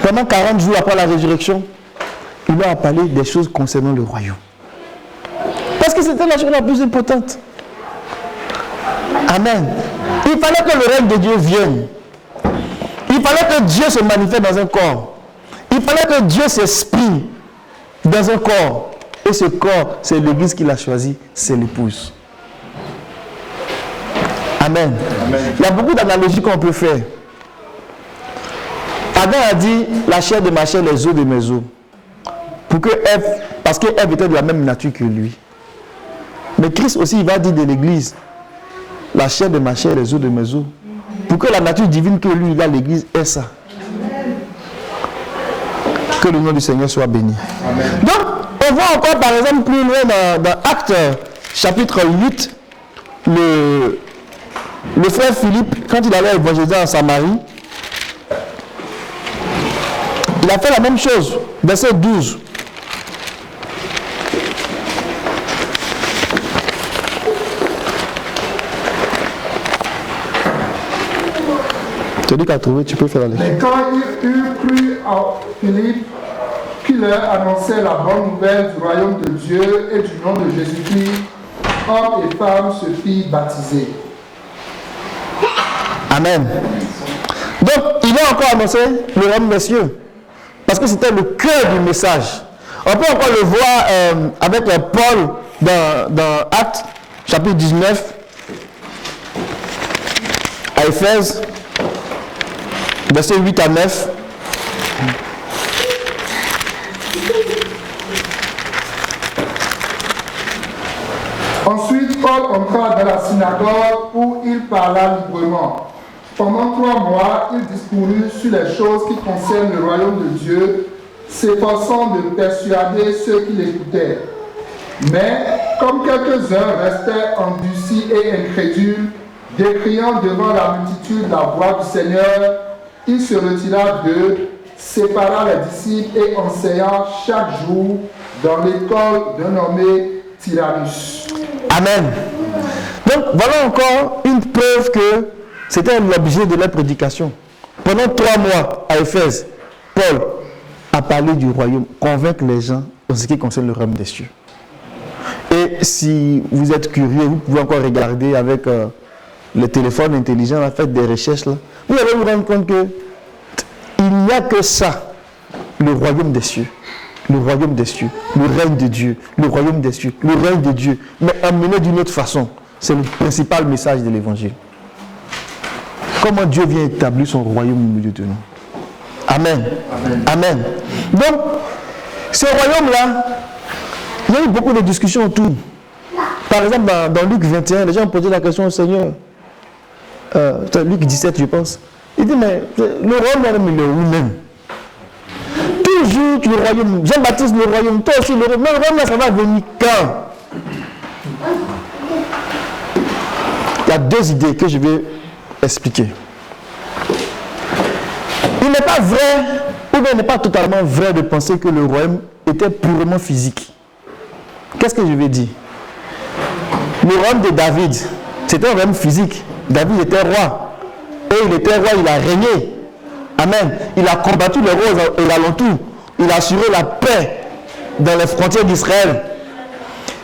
Pendant 40 jours après la résurrection, il leur a parlé des choses concernant le royaume. Parce que c'était la chose la plus importante. Amen. Il fallait que le règne de Dieu vienne. Il fallait que Dieu se manifeste dans un corps. Il fallait que Dieu s'exprime dans un corps. Et ce corps, c'est l'église qu'il a choisi, c'est l'épouse. Amen. Amen. Il y a beaucoup d'analogies qu'on peut faire. Adam a dit, la chair de ma chair, les os de mes os. Pour que Ève, parce que Ève était de la même nature que lui. Mais Christ aussi, il va dire de l'église, la chair de ma chair, les os de mes os. Pour que la nature divine que lui, il a, l'église, est ça. Que le nom du Seigneur soit béni. Amen. Donc, on voit encore, par exemple, plus loin dans Actes, chapitre 8, le frère Philippe, quand il allait évangéliser en Samarie, il a fait la même chose. Verset 12. Tu dis qu'à trouver, tu peux faire la lecture. Mais quand il eut cru à Philippe, qui leur annonçait la bonne nouvelle du royaume de Dieu et du nom de Jésus-Christ, hommes et femmes se firent baptiser. Amen. Donc, il a encore annoncé le royaume des cieux. Parce que c'était le cœur du message. On peut encore le voir avec Paul dans Actes, chapitre 19, à Éphèse, versets 8 à 9. Ensuite, Paul entra dans la synagogue où il parla librement. Pendant 3 mois, il discourut sur les choses qui concernent le royaume de Dieu, s'efforçant de persuader ceux qui l'écoutaient. Mais, comme quelques-uns restaient endurcis et incrédules, décriant devant la multitude la voix du Seigneur, il se retira d'eux, sépara les disciples et enseigna chaque jour dans l'école d'un nommé Tyrannus. Amen. Donc voilà encore une preuve que c'était l'objet de la prédication. Pendant 3 mois à Éphèse, Paul a parlé du royaume, convaincre les gens en ce qui concerne le royaume des cieux. Et si vous êtes curieux, vous pouvez encore regarder avec le téléphone intelligent, faites des recherches là. Vous allez vous rendre compte que il n'y a que ça, le royaume des cieux. Le royaume des cieux, le règne de Dieu, le royaume des cieux, le règne de Dieu, mais amené d'une autre façon. C'est le principal message de l'évangile. Comment Dieu vient établir son royaume au milieu de nous. Amen. Amen. Amen. Donc, ce royaume-là, il y a eu beaucoup de discussions autour. Par exemple, dans Luc 21, les gens ont posé la question au Seigneur. Luc 17, je pense. Il dit, mais le royaume, il est où même? Toujours le royaume. Jean-Baptiste, le royaume. Toi aussi, le royaume. Mais le royaume, ça va venir quand? Il y a 2 idées que je vais expliquer. Il n'est pas vrai, ou bien il n'est pas totalement vrai de penser que le royaume était purement physique. Qu'est-ce que je vais dire? Le royaume de David, c'était un royaume physique. David était roi. Et il était roi, il a régné. Amen. Il a combattu les rois aux alentours. Il a assuré la paix dans les frontières d'Israël.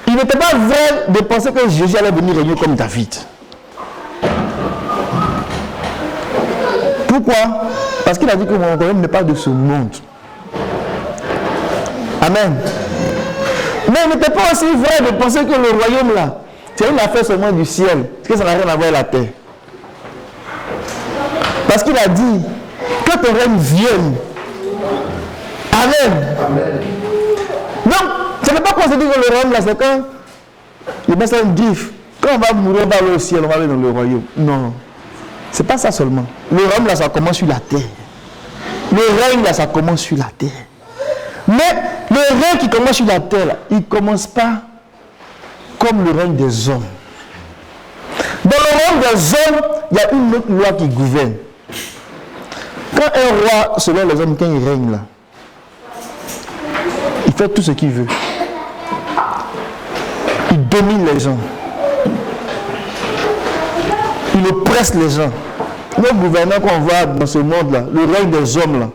Il n'était pas vrai de penser que Jésus allait venir régner comme David. Pourquoi? Parce qu'il a dit que mon royaume n'est pas de ce monde. Amen. Mais il n'était pas aussi vrai de penser que le royaume là, c'est une affaire seulement du ciel, parce que ça n'a rien à voir avec la terre. Parce qu'il a dit que ton règne vienne. Amen. Amen. Donc, ça ne veut pas considérer que le royaume là, c'est quand il met ça une griffe. Quand on va mourir, on va aller au ciel, on va aller dans le royaume. Non. C'est pas ça seulement. Le royaume là, ça commence sur la terre. Le règne là, ça commence sur la terre. Mais le règne qui commence sur la terre, là, il ne commence pas comme le règne des hommes. Dans le règne des hommes, il y a une autre loi qui gouverne. Quand un roi, selon les hommes, quand il règne là, il fait tout ce qu'il veut. Il domine les gens. Il oppresse les gens. Nos gouvernants qu'on voit dans ce monde-là, le règne des hommes là,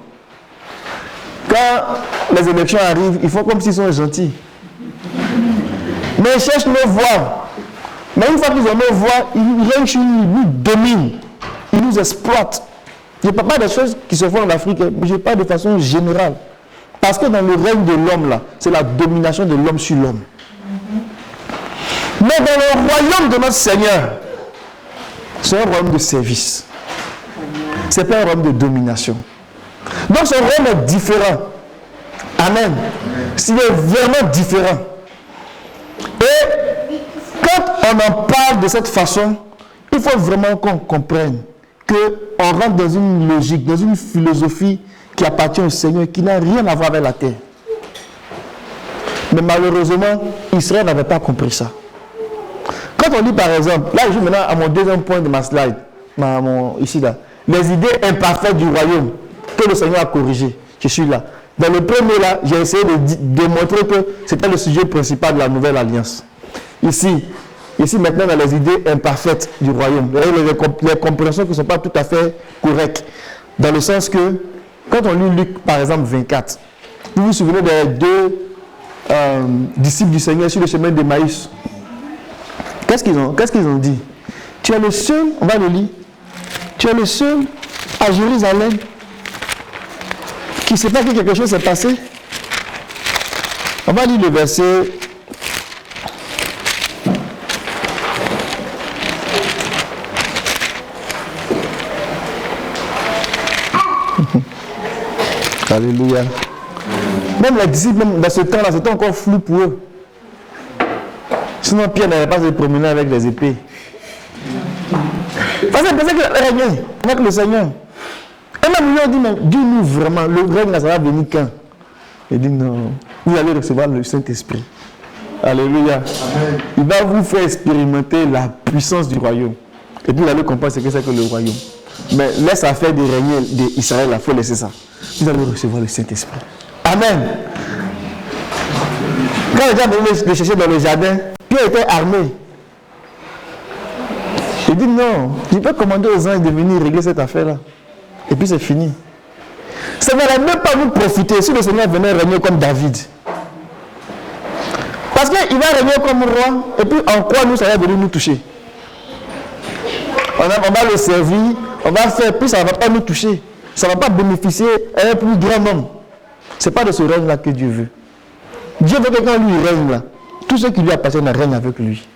quand les élections arrivent, ils font comme s'ils sont gentils. Mais ils cherchent nos voix. Mais une fois qu'ils ont nos voix, ils règnent sur nous, ils nous dominent. Ils nous exploitent. Je ne parle pas des choses qui se font en Afrique, mais je parle de façon générale. Parce que dans le règne de l'homme, là, c'est la domination de l'homme sur l'homme. Mais dans le royaume de notre Seigneur, c'est un royaume de service. Ce n'est pas un royaume de domination. Donc ce royaume est différent. Amen. Il est vraiment différent. Et quand on en parle de cette façon, il faut vraiment qu'on comprenne qu'on rentre dans une logique, dans une philosophie qui appartient au Seigneur, qui n'a rien à voir avec la terre. Mais malheureusement, Israël n'avait pas compris ça. Quand on dit par exemple, là je vais maintenant à mon deuxième point de ma slide, ici là, les idées imparfaites du royaume que le Seigneur a corrigées. Je suis là. Dans le premier là, j'ai essayé de démontrer que c'était le sujet principal de la nouvelle alliance. Ici maintenant, dans les idées imparfaites du royaume, les compréhensions qui ne sont pas tout à fait correctes. Dans le sens que, quand on lit Luc, par exemple, 24, vous vous souvenez des 2 disciples du Seigneur sur le chemin d'Emmaüs. Qu'est-ce qu'ils ont dit? Tu es le seul, on va le lire, tu es le seul à Jérusalem qui ne sait pas que quelque chose s'est passé. On va lire le verset. Alléluia. Même les disciples, même dans ce temps-là, c'était encore flou pour eux. Sinon, Pierre n'avait pas se promener avec des épées. Parce qu'ils pensaient qu'il allait régner avec le Seigneur. Et même lui, on dit, mais dis-nous vraiment, le règne, ça va venir quand? Il dit, non, vous allez recevoir le Saint-Esprit. Alléluia. Amen. Il va vous faire expérimenter la puissance du royaume. Et puis, vous allez comprendre ce que c'est que le royaume. Mais laisse affaire de régner d'Israël, il faut laisser ça. vous allez recevoir le Saint-Esprit. Amen. Quand les gens venaient le chercher dans le jardin, Pierre était armé. Il dit non, je peux commander aux anges de venir régler cette affaire-là. Et puis c'est fini. Ça ne va même pas nous profiter si le Seigneur venait régner comme David. Parce qu'il va régner comme roi, et puis en quoi nous, ça va venir nous toucher? On va le servir, on va faire, puis ça ne va pas nous toucher. Ça ne va pas bénéficier à un plus grand homme. Ce n'est pas de ce règne-là que Dieu veut. Dieu veut que quand lui règne là, tous ceux qui lui appartiennent règnent avec lui.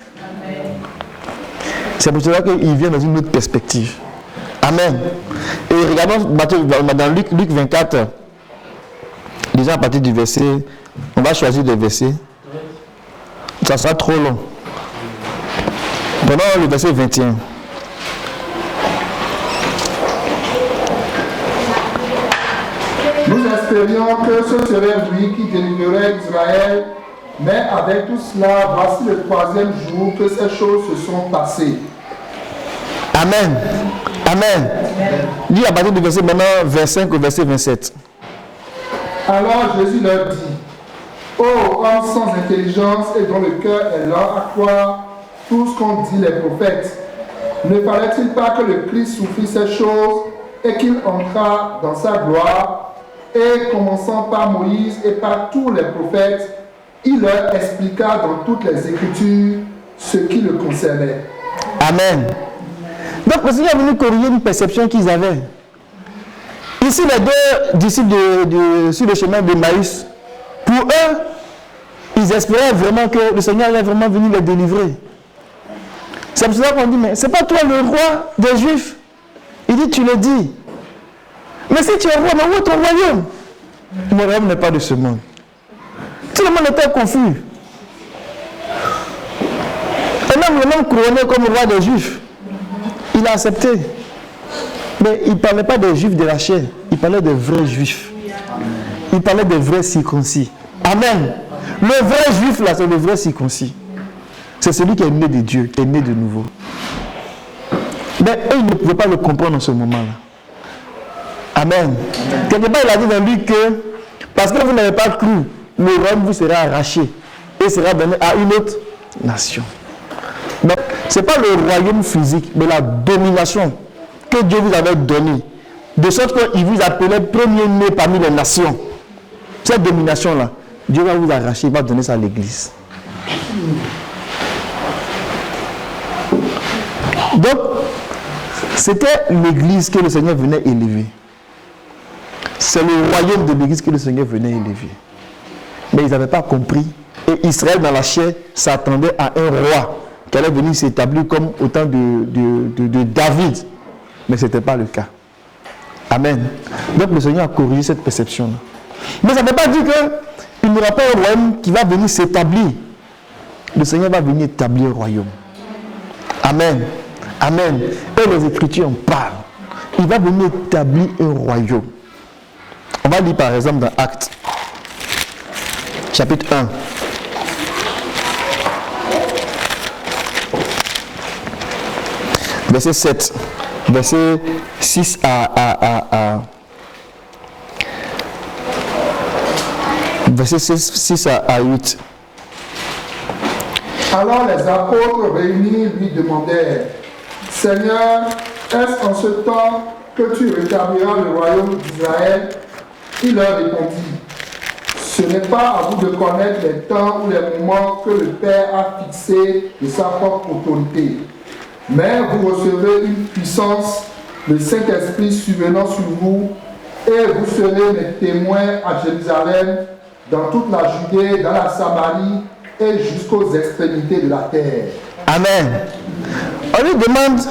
C'est pour cela qu'il vient dans une autre perspective. Amen. Et regardons dans Luc 24, déjà à partir du verset, on va choisir des versets. Ça sera trop long. Prenons le verset 21. Nous espérions que ce serait lui qui délivrerait Israël, mais avec tout cela, voici le 3e jour que ces choses se sont passées. Amen. Amen. Dis à partir du verset maintenant, 25 au verset 27. Alors Jésus leur dit, ô hommes sans intelligence et dont le cœur est lent à croire tout ce qu'ont dit les prophètes, ne fallait-il pas que le Christ souffrit ces choses et qu'il entra dans sa gloire? Et commençant par Moïse et par tous les prophètes, il leur expliqua dans toutes les Écritures ce qui le concernait. Amen. Donc le Seigneur est venu corriger une perception qu'ils avaient. Ici, les deux disciples sur le chemin de Maïs, pour eux, ils espéraient vraiment que le Seigneur allait vraiment venir les délivrer. C'est pour cela qu'on dit, mais c'est pas toi le roi des Juifs. Il dit, tu le dis. Mais si tu es roi, mais où est ton royaume? Mon royaume n'est pas de ce monde. Tout le monde était confus. Et même le même couronné comme roi des Juifs, il a accepté. Mais il ne parlait pas des Juifs de la chair, il parlait des vrais Juifs. Il parlait des vrais circoncis. Amen. Le vrai Juif là, c'est le vrai circoncis. C'est celui qui est né de Dieu, qui est né de nouveau. Mais eux, ils ne pouvaient pas le comprendre en ce moment-là. Amen. Quelque part, il a dit dans lui que parce que vous n'avez pas cru, le royaume vous sera arraché et sera donné à une autre nation. Donc, ce n'est pas le royaume physique, mais la domination que Dieu vous avait donnée. De sorte qu'il vous appelait premier-né parmi les nations. Cette domination-là, Dieu va vous arracher, il va donner ça à l'église. Donc, c'était l'église que le Seigneur venait élever. C'est le royaume de l'église que le Seigneur venait élever. Mais ils n'avaient pas compris. Et Israël dans la chair s'attendait à un roi qui allait venir s'établir comme au temps de David. Mais ce n'était pas le cas. Amen. Donc le Seigneur a corrigé cette perception-là. Mais ça ne veut pas dire qu'il n'y aura pas un royaume qui va venir s'établir. Le Seigneur va venir établir un royaume. Amen. Amen. Et les Écritures en parlent. Il va venir établir un royaume. On va lire par exemple dans Actes, chapitre 1. Verset 7. Verset 6 verset 6 à 8. Alors les apôtres réunis lui demandèrent, Seigneur, est-ce en ce temps que tu rétabliras le royaume d'Israël? Il leur répondit, ce n'est pas à vous de connaître les temps ou les moments que le Père a fixés de sa propre autorité. Mais vous recevrez une puissance, le Saint-Esprit survenant sur vous, et vous serez mes témoins à Jérusalem, dans toute la Judée, dans la Samarie et jusqu'aux extrémités de la terre. Amen. On lui demande,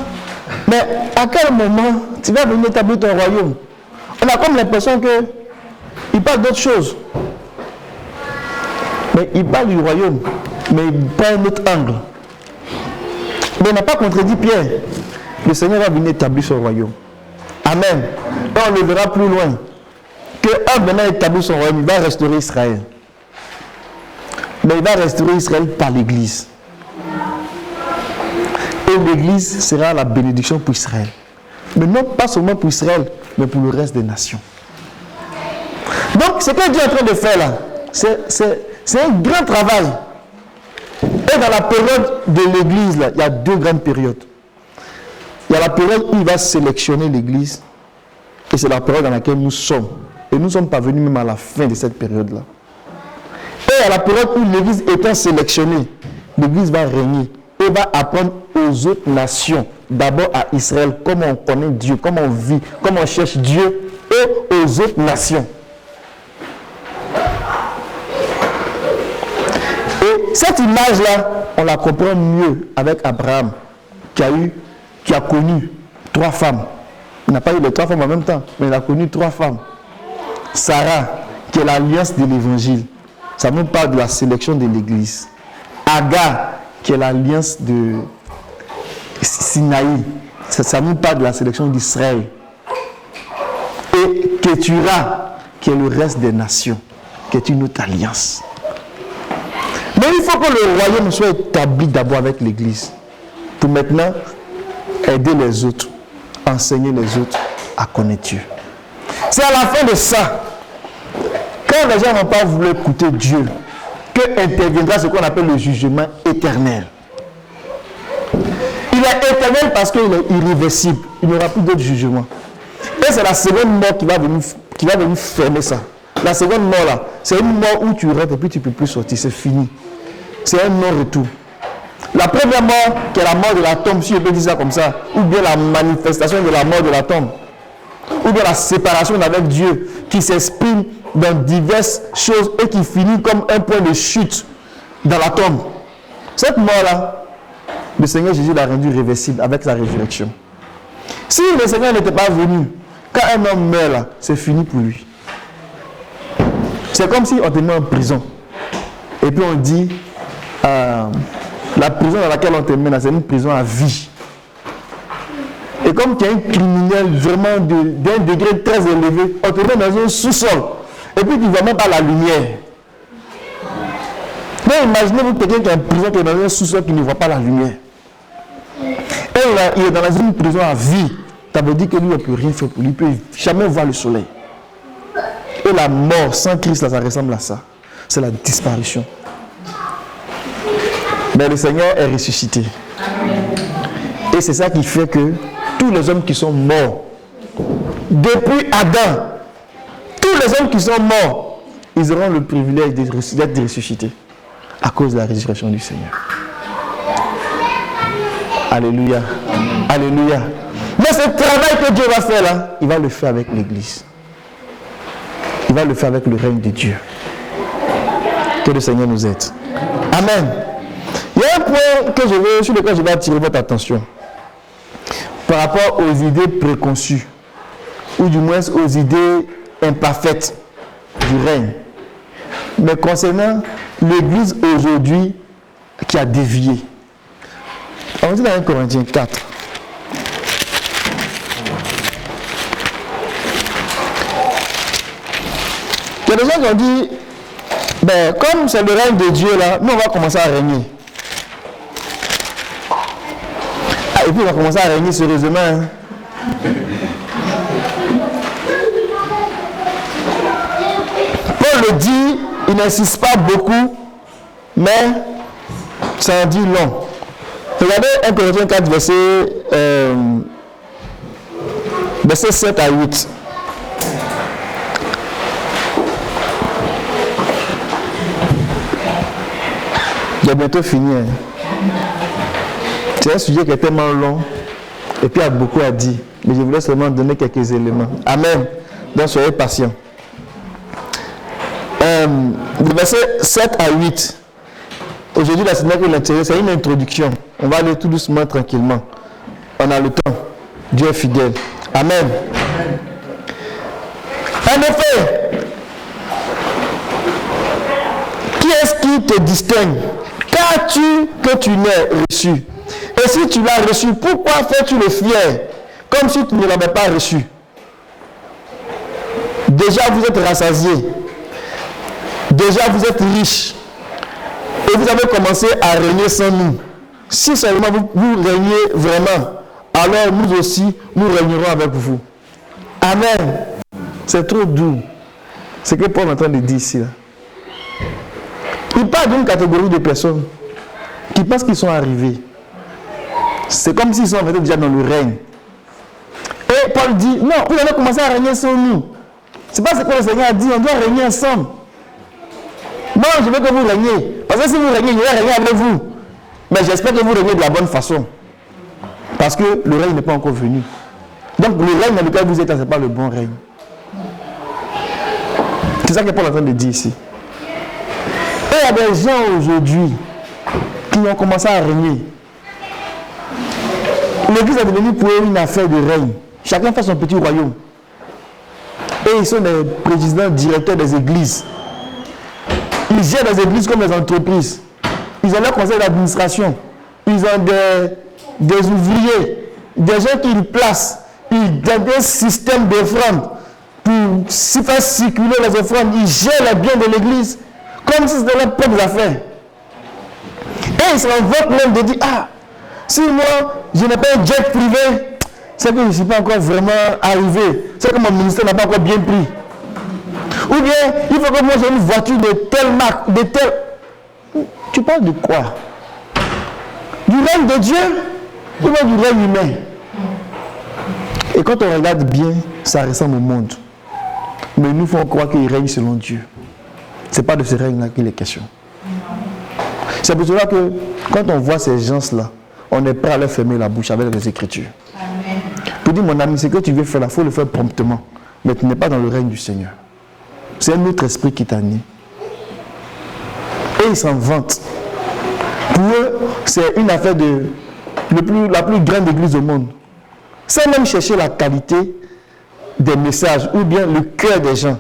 mais à quel moment tu vas venir établir ton royaume? On a comme l'impression qu'il parle d'autre chose. Mais il parle du royaume, mais il prend un autre angle. Mais il n'a pas contredit Pierre. Le Seigneur va venir établir son royaume. Amen. Et on le verra plus loin. Qu'un venant établir son royaume, il va restaurer Israël. Mais il va restaurer Israël par l'Église. Et l'Église sera la bénédiction pour Israël. Mais non pas seulement pour Israël, mais pour le reste des nations. Donc, ce que Dieu est en train de faire là, c'est un grand travail. Et dans la période de l'église, là, il y a deux grandes périodes. Il y a la période où il va sélectionner l'église. Et c'est la période dans laquelle nous sommes. Et nous ne sommes pas venus même à la fin de cette période-là. Et à la période où l'église étant sélectionnée, l'église va régner et va apprendre aux autres nations, d'abord à Israël, comment on connaît Dieu, comment on vit, comment on cherche Dieu, et aux autres nations. Et cette image-là, on la comprend mieux avec Abraham, qui a connu 3 femmes. Il n'a pas eu les 3 femmes en même temps, mais il a connu 3 femmes. Sarah, qui est l'alliance de l'évangile. Ça nous parle de la sélection de l'église. Agar, qui est l'alliance de Sinaï. Ça nous parle de la sélection d'Israël. Et Ketura, qui est le reste des nations, qui est une autre alliance. Mais il faut que le royaume soit établi d'abord avec l'église. Pour maintenant aider les autres, enseigner les autres à connaître Dieu. C'est à la fin de ça, quand les gens n'ont pas voulu écouter Dieu, que interviendra ce qu'on appelle le jugement éternel. Il est éternel parce qu'il est irréversible. Il n'y aura plus d'autre jugement. Et c'est la seconde mort qui va venir fermer ça. La seconde mort là, c'est une mort où tu rentres et puis tu ne peux plus sortir. C'est fini. C'est un non-retour. La première mort, qui est la mort de la tombe, si je peux dire ça comme ça, ou bien la manifestation de la mort de la tombe, ou bien la séparation avec Dieu, qui s'exprime dans diverses choses et qui finit comme un point de chute dans la tombe. Cette mort-là, le Seigneur Jésus l'a rendue réversible avec sa résurrection. Si le Seigneur n'était pas venu, quand un homme meurt là, c'est fini pour lui. C'est comme si on te met en prison. Et puis on dit, la prison dans laquelle on te met là, c'est une prison à vie. Et comme tu es un criminel vraiment d'un degré très élevé, on te met dans un sous-sol. Et puis tu ne vois même pas la lumière. Mais imaginez-vous quelqu'un qui est en prison, qui est dans un sous-sol, qui ne voit pas la lumière. Et il est dans une prison à vie. Ça veut dire que lui, on ne peut rien faire pour lui. Il ne peut jamais voir le soleil. Et la mort sans Christ, là, ça ressemble à ça. C'est la disparition. Mais le Seigneur est ressuscité. Et c'est ça qui fait que tous les hommes qui sont morts, depuis Adam, tous les hommes qui sont morts, ils auront le privilège d'être ressuscités à cause de la résurrection du Seigneur. Alléluia. Alléluia. Mais ce travail que Dieu va faire là, il va le faire avec l'Église. Il va le faire avec le règne de Dieu. Que le Seigneur nous aide. Amen. Il y a un point sur lequel je vais attirer votre attention. Par rapport aux idées préconçues, ou du moins aux idées imparfaites du règne. Mais concernant l'Église aujourd'hui qui a dévié. On dit dans 1 Corinthiens 4. Il y a des gens qui ont dit, ben, comme c'est le règne de Dieu là, nous on va commencer à régner. Et puis on va commencer à régner sérieusement. Hein. Paul le dit, il n'insiste pas beaucoup, mais ça en dit long. Regardez 1 Corinthiens 4, verset 7 à 8. J'ai bientôt fini. Hein. C'est un sujet qui est tellement long et puis il y a beaucoup à dire. Mais je voulais seulement donner quelques éléments. Amen. Donc soyez patients. Verset 7 à 8. Aujourd'hui, la Seigneur l'intérieur, c'est une introduction. On va aller tout doucement, tranquillement. On a le temps. Dieu est fidèle. Amen. En effet, qui est-ce qui te distingue? Qu'as-tu que tu n'aies reçu? Et si tu l'as reçu, pourquoi fais-tu le fier comme si tu ne l'avais pas reçu? Déjà vous êtes rassasiés. Déjà vous êtes riches. Et vous avez commencé à régner sans nous. Si seulement vous régnez vraiment, alors nous aussi, nous régnerons avec vous. Amen. C'est trop doux. Ce que Paul est en train de dire ici. Là. Il parle d'une catégorie de personnes qui pensent qu'ils sont arrivés. C'est comme s'ils sont déjà dans le règne. Et Paul dit, non, vous allez commencer à régner sans nous. C'est pas ce que le Seigneur a dit, on doit régner ensemble. Non, je veux que vous régniez. Parce que si vous régnez, je vais régner avec vous. Mais j'espère que vous régnez de la bonne façon. Parce que le règne n'est pas encore venu. Donc le règne dans lequel vous êtes, ce n'est pas le bon règne. C'est ça que Paul est en train de dire ici. Et il y a des gens aujourd'hui qui ont commencé à régner. L'église est devenue pour eux une affaire de règne. Chacun fait son petit royaume. Et ils sont des présidents, directeurs des églises. Ils gèrent les églises comme les entreprises. Ils ont leur conseil d'administration. Ils ont des ouvriers, des gens qui les placent. Ils ont des systèmes d'offrandes pour faire circuler les offrandes. Ils gèrent les biens de l'église comme si c'était leurs propres affaires. Et ils se rendent même de dire, ah, si moi, je n'ai pas un jet privé, c'est que je ne suis pas encore vraiment arrivé. C'est que mon ministère n'a pas encore bien pris. Ou bien, il faut que moi j'ai une voiture de telle marque, de telle... Tu parles de quoi? Du règne de Dieu ou bien du règne humain? Et quand on regarde bien, ça ressemble au monde. Mais nous faut croire qu'il règne selon Dieu. Ce n'est pas de ce règne-là qu'il est question. C'est pour cela que quand on voit ces gens-là, on est prêt à leur fermer la bouche avec les Écritures. Amen. Pour dire, mon ami, ce que tu veux faire là, il faut le faire promptement. Mais tu n'es pas dans le règne du Seigneur. C'est un autre esprit qui t'a né. Et ils s'en vantent. Pour eux, c'est une affaire de la plus grande église au monde. Sans même chercher la qualité des messages ou bien le cœur des gens.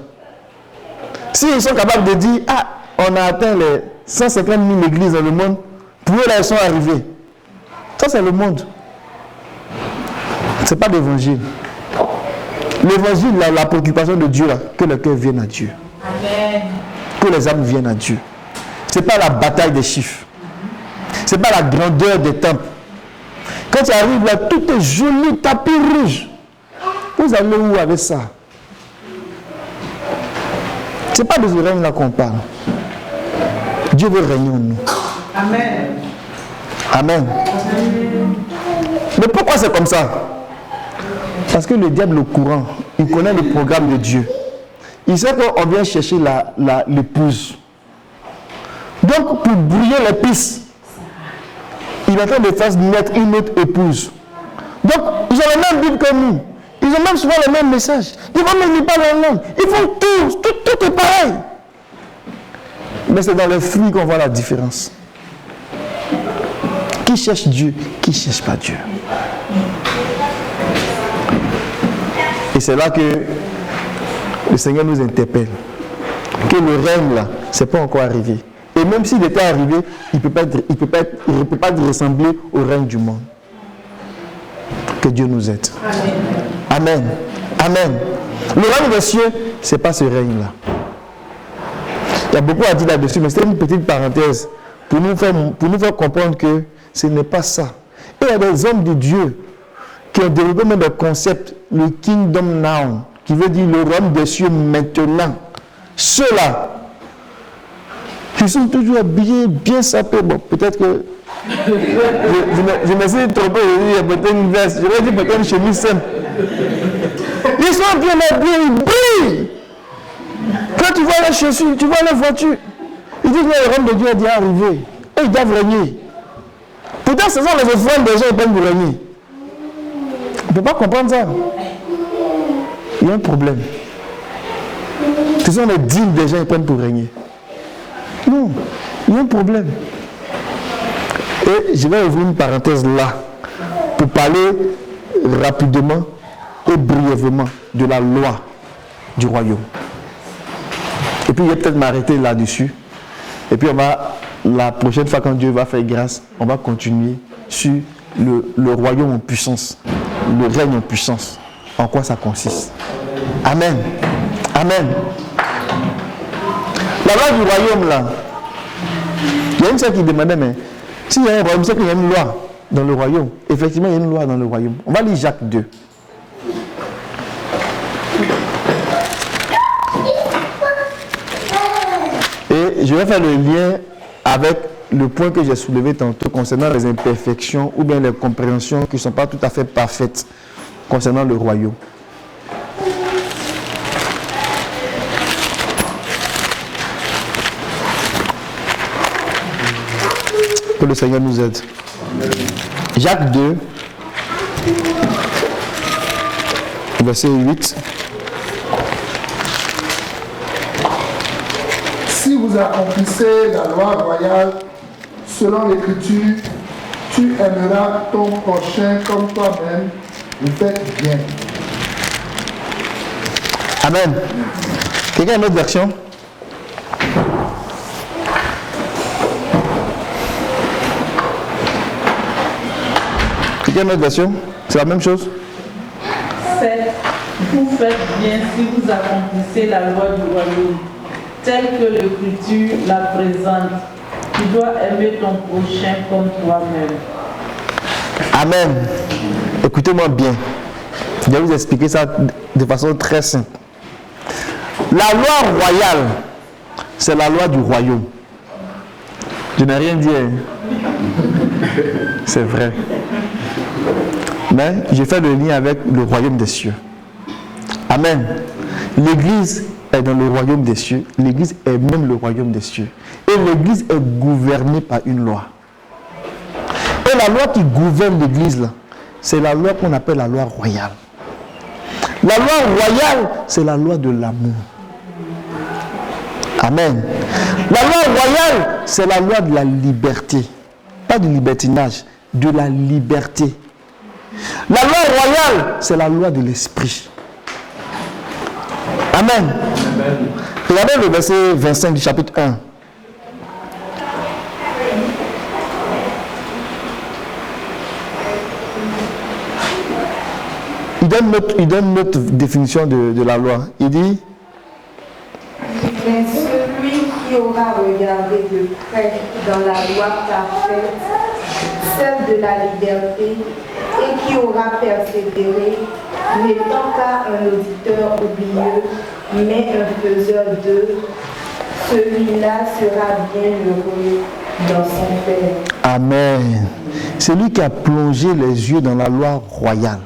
S'ils sont capables de dire, ah, on a atteint les 150 000 églises dans le monde, pour eux là, ils sont arrivés. Ça, c'est le monde. Ce n'est pas l'évangile. L'évangile, la préoccupation de Dieu, là, que le cœur vienne à Dieu. Amen. Que les âmes viennent à Dieu. Ce n'est pas la bataille des chiffres. Ce n'est pas la grandeur des temples. Quand tu arrives là, tout est joli, tapis rouge. Vous allez où avec ça? Ce n'est pas de ce règne-là qu'on parle. Dieu veut régner en nous. Amen. Amen. Mais pourquoi c'est comme ça? Parce que le diable est au courant. Il connaît le programme de Dieu. Il sait qu'on vient chercher l'épouse. Donc, pour brouiller les pistes, il est en train de faire naître une autre épouse. Donc, ils ont la même Bible que nous. Ils ont même souvent le même message. Ils vont même pas la langue. Ils font tout est pareil. Mais c'est dans les fruits qu'on voit la différence. Qui cherche Dieu, qui ne cherche pas Dieu. Et c'est là que le Seigneur nous interpelle. Que le règne là, ce n'est pas encore arrivé. Et même s'il était arrivé, il ne peut pas ressembler au règne du monde. Que Dieu nous aide. Amen. Amen. Le règne des cieux, ce n'est pas ce règne-là. Il y a beaucoup à dire là-dessus, mais c'est une petite parenthèse pour nous faire comprendre que ce n'est pas ça. Et il y a des hommes de Dieu qui ont développé même le concept, le kingdom now, qui veut dire le royaume des cieux maintenant. Ceux-là, qui sont toujours habillés, bien sapés. Bon, peut-être que je me suis trompé, il y a peut-être une veste, je vais dire peut-être une chemise simple. Ils sont bien habillés, ils brillent. Quand tu vois les chaussures, tu vois les voitures, ils disent que le royaume de Dieu est déjà arrivé. Et ils doivent régner. Pourtant, ce sont les offrandes des gens qui peuvent régner. On ne peut pas comprendre ça. Il y a un problème. Ce sont les dîmes des gens qui prennent pour régner. Non, il y a un problème. Et je vais ouvrir une parenthèse là pour parler rapidement et brièvement de la loi du royaume. Et puis, je vais peut-être m'arrêter là-dessus. Et puis, la prochaine fois, quand Dieu va faire grâce, on va continuer sur le royaume en puissance, le règne en puissance. En quoi ça consiste? Amen. Amen. La loi du royaume, là, il y a une chose qui demandait, mais s'il y a un royaume, c'est qu'il y a une loi dans le royaume. Effectivement, il y a une loi dans le royaume. On va lire Jacques 2. Et je vais faire le lien avec le point que j'ai soulevé tantôt concernant les imperfections ou bien les compréhensions qui ne sont pas tout à fait parfaites concernant le royaume. Que le Seigneur nous aide. Jacques 2, verset 8. Si vous accomplissez la loi royale selon l'Écriture, tu aimeras ton prochain comme toi-même, vous faites bien. Amen. Quelqu'un a une autre version? Quelqu'un a une autre version? C'est la même chose? Vous faites bien si vous accomplissez la loi du royaume, telle que l'Écriture la présente. Tu dois aimer ton prochain comme toi-même. Amen. Écoutez-moi bien. Je vais vous expliquer ça de façon très simple. La loi royale, c'est la loi du royaume. Je n'ai rien dit. C'est vrai. Mais j'ai fait le lien avec le royaume des cieux. Amen. L'Église est dans le royaume des cieux. L'Église est même le royaume des cieux. Et l'Église est gouvernée par une loi. Et la loi qui gouverne l'Église, là, c'est la loi qu'on appelle la loi royale. La loi royale, c'est la loi de l'amour. Amen. La loi royale, c'est la loi de la liberté. Pas du libertinage, de la liberté. La loi royale, c'est la loi de l'esprit. Amen. Regardez le verset 25 du chapitre 1. Il donne notre définition de la loi. Il dit: mais celui qui aura regardé de près dans la loi parfaite, celle de la liberté, et qui aura persévéré, n'étant pas un auditeur oublieux, mais un faiseur d'œuvre, celui-là sera bien heureux dans son Père. Amen. C'est lui qui a plongé les yeux dans la loi royale,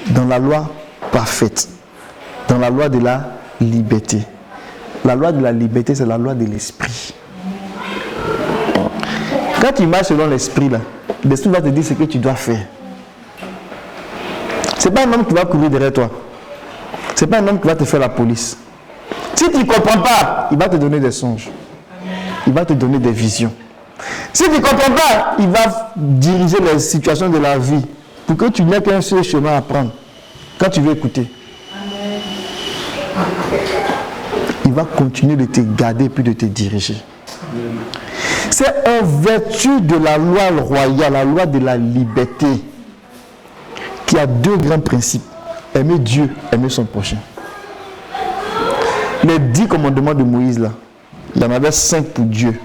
dans la loi parfaite, dans la loi de la liberté. La loi de la liberté, c'est la loi de l'esprit. Quand tu marches selon l'esprit, là, l'esprit va te dire ce que tu dois faire. Ce n'est pas un homme qui va courir derrière toi. Ce n'est pas un homme qui va te faire la police. Si tu ne comprends pas, il va te donner des songes. Il va te donner des visions. Si tu ne comprends pas, il va diriger les situations de la vie pour que tu n'aies qu'un seul chemin à prendre. Quand tu veux écouter. Il va continuer de te garder puis de te diriger. C'est en vertu de la loi royale, la loi de la liberté, qui a deux grands principes. Aimer Dieu, aimer son prochain. Les 10 commandements de Moïse, là, il y en avait 5 pour Dieu.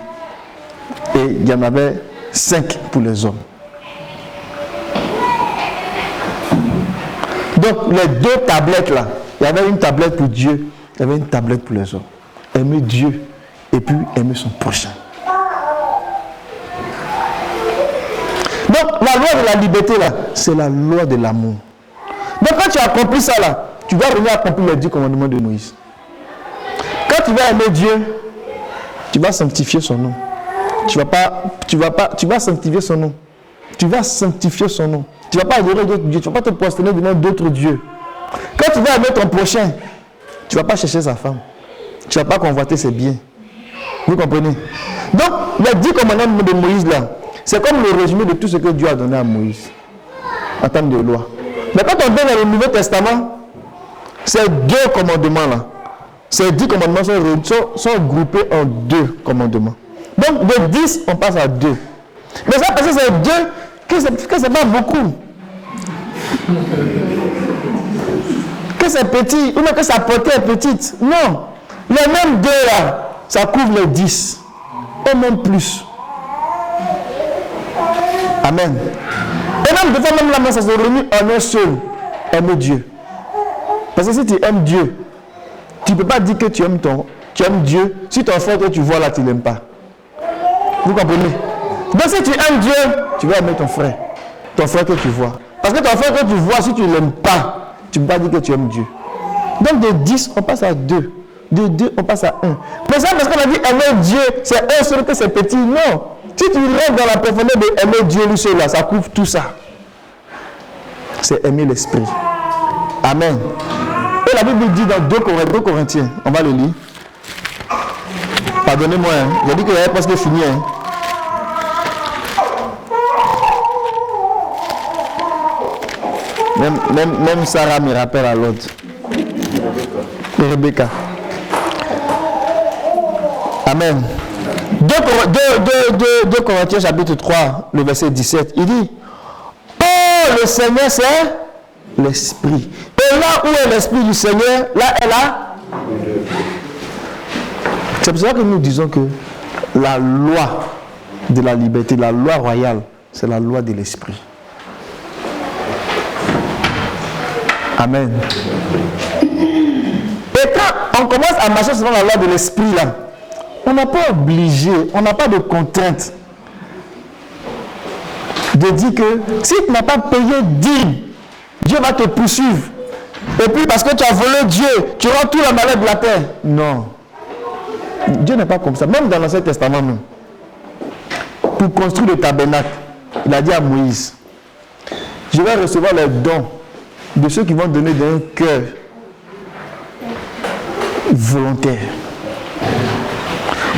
Et il y en avait 5 pour les hommes. Donc, les deux tablettes, là, il y avait une tablette pour Dieu, il y avait une tablette pour les hommes. Aimer Dieu et puis aimer son prochain. Donc, la loi de la liberté, là, c'est la loi de l'amour. Donc, quand tu as accompli ça, là, tu vas venir accomplir les 10 commandements de Moïse. Quand tu vas aimer Dieu, tu vas sanctifier son nom. Tu vas sanctifier son nom. Tu vas sanctifier son nom. Tu ne vas pas adorer d'autres dieux. Tu ne vas pas te prosterner devant d'autres dieux. Quand tu vas aimer ton prochain, tu ne vas pas chercher sa femme. Tu ne vas pas convoiter ses biens. Vous comprenez? Donc, les 10 commandements de Moïse, là, c'est comme le résumé de tout ce que Dieu a donné à Moïse en termes de loi. Mais quand on donne dans le Nouveau Testament, ces 2 commandements-là, ces 10 commandements sont groupés en 2 commandements. Donc, de 10, on passe à 2. Mais ça, parce que c'est 2, que c'est pas beaucoup. Que c'est petit, ou même que sa portée est petite. Non. Les mêmes 2 là, ça couvre les 10. Et même plus. Amen. Et même des fois, même la main, ça se réunit en un seul. Aimer Dieu. Parce que si tu aimes Dieu, tu ne peux pas dire que tu aimes tu aimes Dieu, si ton frère que tu vois là, tu ne l'aimes pas. Vous comprenez? Donc si tu aimes Dieu, tu vas aimer ton frère que tu vois. Parce que ton frère que tu vois, si tu ne l'aimes pas, tu ne peux pas dire que tu aimes Dieu. Donc de 10, on passe à 2. De 2, on passe à 1. Mais ça, parce qu'on a dit aimer Dieu, c'est un seul que c'est petit. Non. Si tu rentres dans la profondeur de aimer Dieu lui seul, là, ça couvre tout ça. C'est aimer l'esprit. Amen. Et la Bible dit dans 2 Corinthiens, on va le lire. Pardonnez-moi, hein. J'ai dit que j'avais presque fini. Hein. Même Sarah me rappelle à l'autre. Et Rebecca. Amen. 2 Corinthiens chapitre 3, le verset 17, il dit: oh, le Seigneur c'est l'Esprit. Et là où est l'Esprit du Seigneur, là est là. C'est pour ça que nous disons que la loi de la liberté, la loi royale, c'est la loi de l'Esprit. Amen. Et quand on commence à marcher selon la loi de l'Esprit là, on n'a pas obligé, on n'a pas de contrainte de dire que si tu n'as pas payé dîme, Dieu va te poursuivre. Et puis parce que tu as volé Dieu, tu auras tout la malheur de la terre. Non. Dieu n'est pas comme ça. Même dans l'Ancien Testament même. Pour construire le tabernacle, il a dit à Moïse: je vais recevoir les dons de ceux qui vont donner d'un cœur volontaire.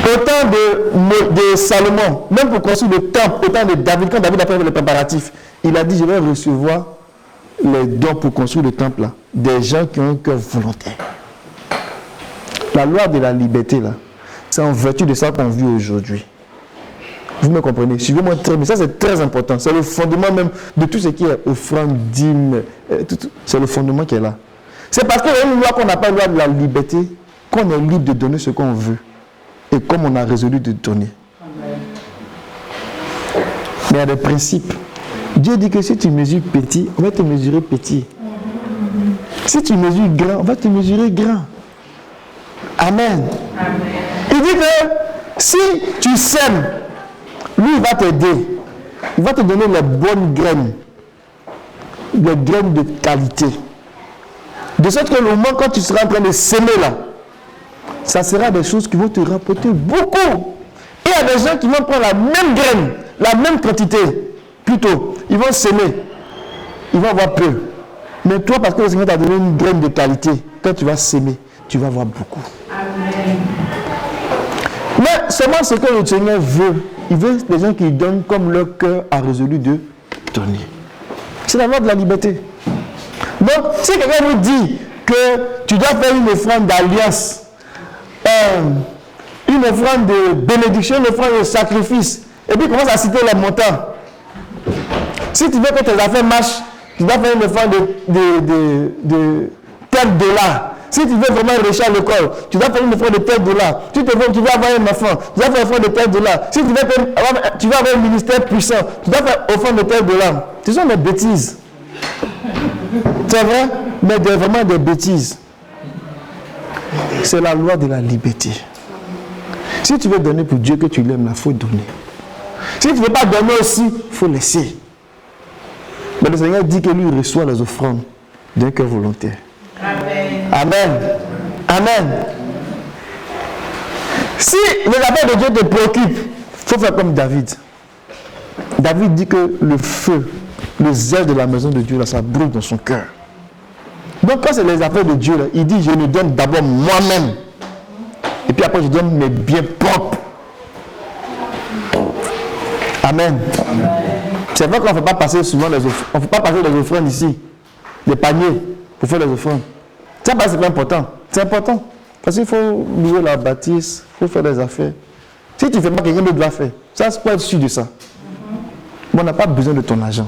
Au temps de Salomon, même pour construire le temple, au temps de David, quand David a fait les préparatifs, il a dit: je vais recevoir les dons pour construire le temple là, des gens qui ont un cœur volontaire. La loi de la liberté là, c'est en vertu de ça qu'on vit aujourd'hui. Vous me comprenez? Suivez-moi très bien. Ça c'est très important. C'est le fondement même de tout ce qui est offrande, dîme. C'est le fondement qui est là. C'est parce qu'il y a une loi qu'on appelle la loi de la liberté qu'on est libre de donner ce qu'on veut. Et comme on a résolu de donner. Amen. Mais il y a des principes. Dieu dit que si tu mesures petit, on va te mesurer petit. Si tu mesures grand, on va te mesurer grand. Amen. Amen. Il dit que si tu sèmes, lui il va t'aider. Il va te donner les bonnes graines. Les graines de qualité. De sorte que le moment quand tu seras en train de s'aimer là, ça sera des choses qui vont te rapporter beaucoup. Et il y a des gens qui vont prendre la même graine, la même quantité, plutôt. Ils vont s'aimer. Ils vont avoir peu. Mais toi, parce que le Seigneur t'a donné une graine de qualité, quand tu vas s'aimer, tu vas avoir beaucoup. Amen. Mais seulement ce que le Seigneur veut, il veut des gens qui donnent comme leur cœur a résolu de donner. C'est la loi de la liberté. Donc, si quelqu'un nous dit que tu dois faire une offrande d'alliance, une offrande de bénédiction, une offrande de sacrifice, et puis commence à citer les montants. Si tu veux que tes affaires marchent, tu dois faire une offrande de tel dollar. Si tu veux vraiment réussir à l'école, tu dois faire une offrande de tel dollar. Si tu veux avoir un enfant, tu dois faire une offrande de tel dollar. Si tu veux avoir un ministère puissant, tu dois faire une offrande de tel dollar. Ce sont des bêtises. C'est vrai, mais vraiment des bêtises. C'est la loi de la liberté. Si tu veux donner pour Dieu que tu l'aimes, il faut donner. Si tu ne veux pas donner aussi, il faut laisser. Mais le Seigneur dit que lui reçoit les offrandes d'un cœur volontaire. Amen. Amen. Amen. Si les affaires de Dieu te préoccupent, il faut faire comme David. David dit que le feu, le zèle de la maison de Dieu, là, ça brûle dans son cœur. Donc quand c'est les affaires de Dieu, là, il dit: je me donne d'abord moi-même. Et puis après je donne mes biens propres. Amen. Amen. C'est vrai qu'on ne fait pas passer souvent les offrandes. On ne fait pas passer les offrandes ici. Des paniers pour faire les offrandes. Ça, c'est pas important. C'est important. Parce qu'il faut louer la bâtisse, il faut faire des affaires. Si tu ne fais pas, quelqu'un d'autre doit faire. Ça, c'est pas être sûr de ça. Mais on n'a pas besoin de ton argent.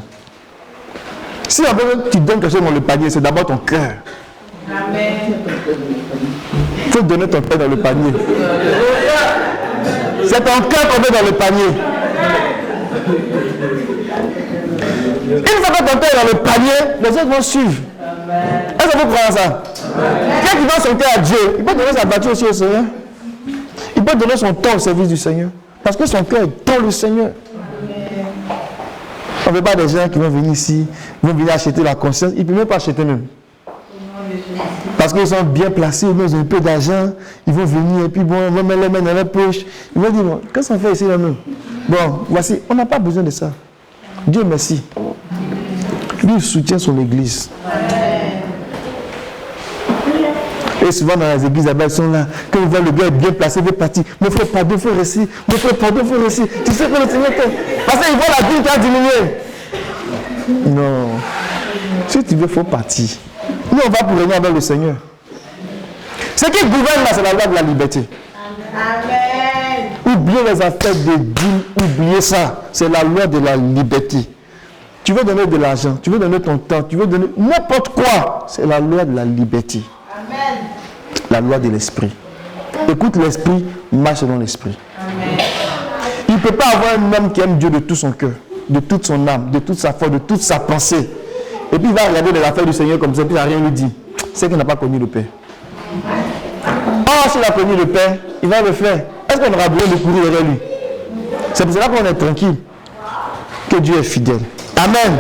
Si en fait, tu donnes quelque chose dans le panier, c'est d'abord ton cœur. Amen. Il faut donner ton cœur dans le panier. C'est ton cœur qu'on met dans le panier. Une fois que ton cœur est dans le panier, les autres vont suivre. Est-ce que vous croyez ça? Quelqu'un qui donne son cœur à Dieu, il peut donner sa voiture aussi au Seigneur. peut donner son temps au service du Seigneur. Parce que son cœur est dans le Seigneur. On ne veut pas des gens qui vont venir ici, vont venir acheter la conscience. Ils ne peuvent même pas acheter même. Parce qu'ils sont bien placés, ils ont un peu d'argent, ils vont venir et puis bon, on va mettre les mains dans la poche. Ils vont dire, bon, qu'est-ce qu'on fait ici là nous? Bon, voici, on n'a pas besoin de ça. Dieu merci. Lui, il soutient son église. Et souvent dans les églises, ils sont là. Quand ils voient le gars est bien placé, il veut partir. Mon frère, pardon, il faut réussir. Mon frère, pardon, il faut réussir. Tu sais que le Seigneur t'aime. Parce qu'il voit la vie qui a diminué. Non. Si tu veux, il faut partir. Nous, on va pour régner avec le Seigneur. Ce qui gouverne là, c'est la loi de la liberté. Amen. Oubliez les affaires de dîmes, oubliez ça. C'est la loi de la liberté. Tu veux donner de l'argent, tu veux donner ton temps, tu veux donner n'importe quoi. C'est la loi de la liberté. Amen. La loi de l'esprit. Écoute l'esprit, marche dans l'esprit. Il ne peut pas avoir un homme qui aime Dieu de tout son cœur, de toute son âme, de toute sa foi, de toute sa pensée. Et puis il va regarder les affaires du Seigneur comme ça, puis il n'a rien lui dit. C'est qu'il n'a pas connu le Père. S'il a connu le Père, il va le faire. Est-ce qu'on aura besoin de courir derrière lui? C'est pour cela qu'on est tranquille. Que Dieu est fidèle. Amen.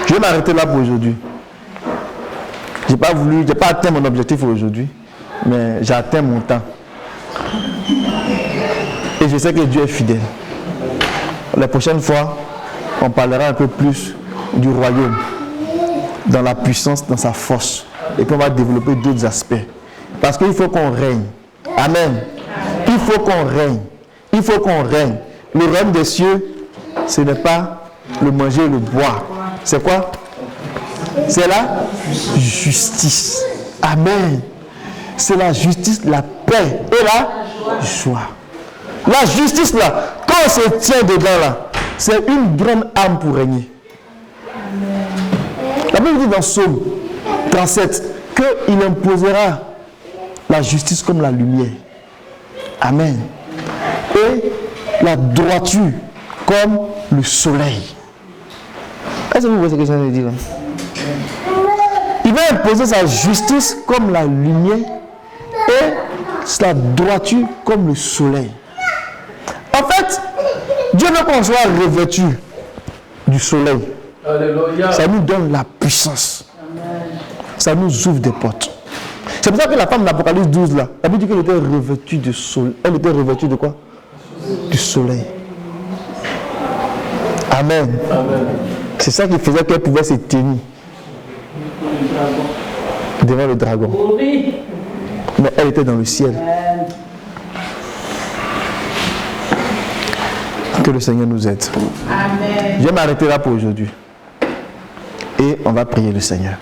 Je vais m'arrêter là pour aujourd'hui. Je n'ai pas atteint mon objectif aujourd'hui, mais j'ai atteint mon temps. Et je sais que Dieu est fidèle. La prochaine fois, on parlera un peu plus du royaume, dans la puissance, dans sa force. Et puis on va développer d'autres aspects. Parce qu'il faut qu'on règne. Amen. Il faut qu'on règne. Il faut qu'on règne. Le règne des cieux, ce n'est pas le manger et le boire. C'est quoi? C'est la justice. Amen. C'est la justice, la paix et la joie. La justice là, quand on se tient dedans là, c'est une grande âme pour régner. La Bible dit dans Psaume 37 qu'il imposera la justice comme la lumière. Amen. Et la droiture comme le soleil. Est-ce que vous voyez ce que je viens de dire là? Il va imposer sa justice comme la lumière et sa droiture comme le soleil. En fait, Dieu veut qu'on soit revêtu du soleil. Alléluia. Ça nous donne la puissance. Ça nous ouvre des portes. C'est pour ça que la femme d'Apocalypse 12 là, elle dit qu'elle était revêtue de soleil. Elle était revêtue de quoi? Du soleil. Amen. Amen. C'est ça qui faisait qu'elle pouvait se tenir devant le dragon. Mais elle était dans le ciel. Que le Seigneur nous aide. Amen. Je vais m'arrêter là pour aujourd'hui. Et on va prier le Seigneur.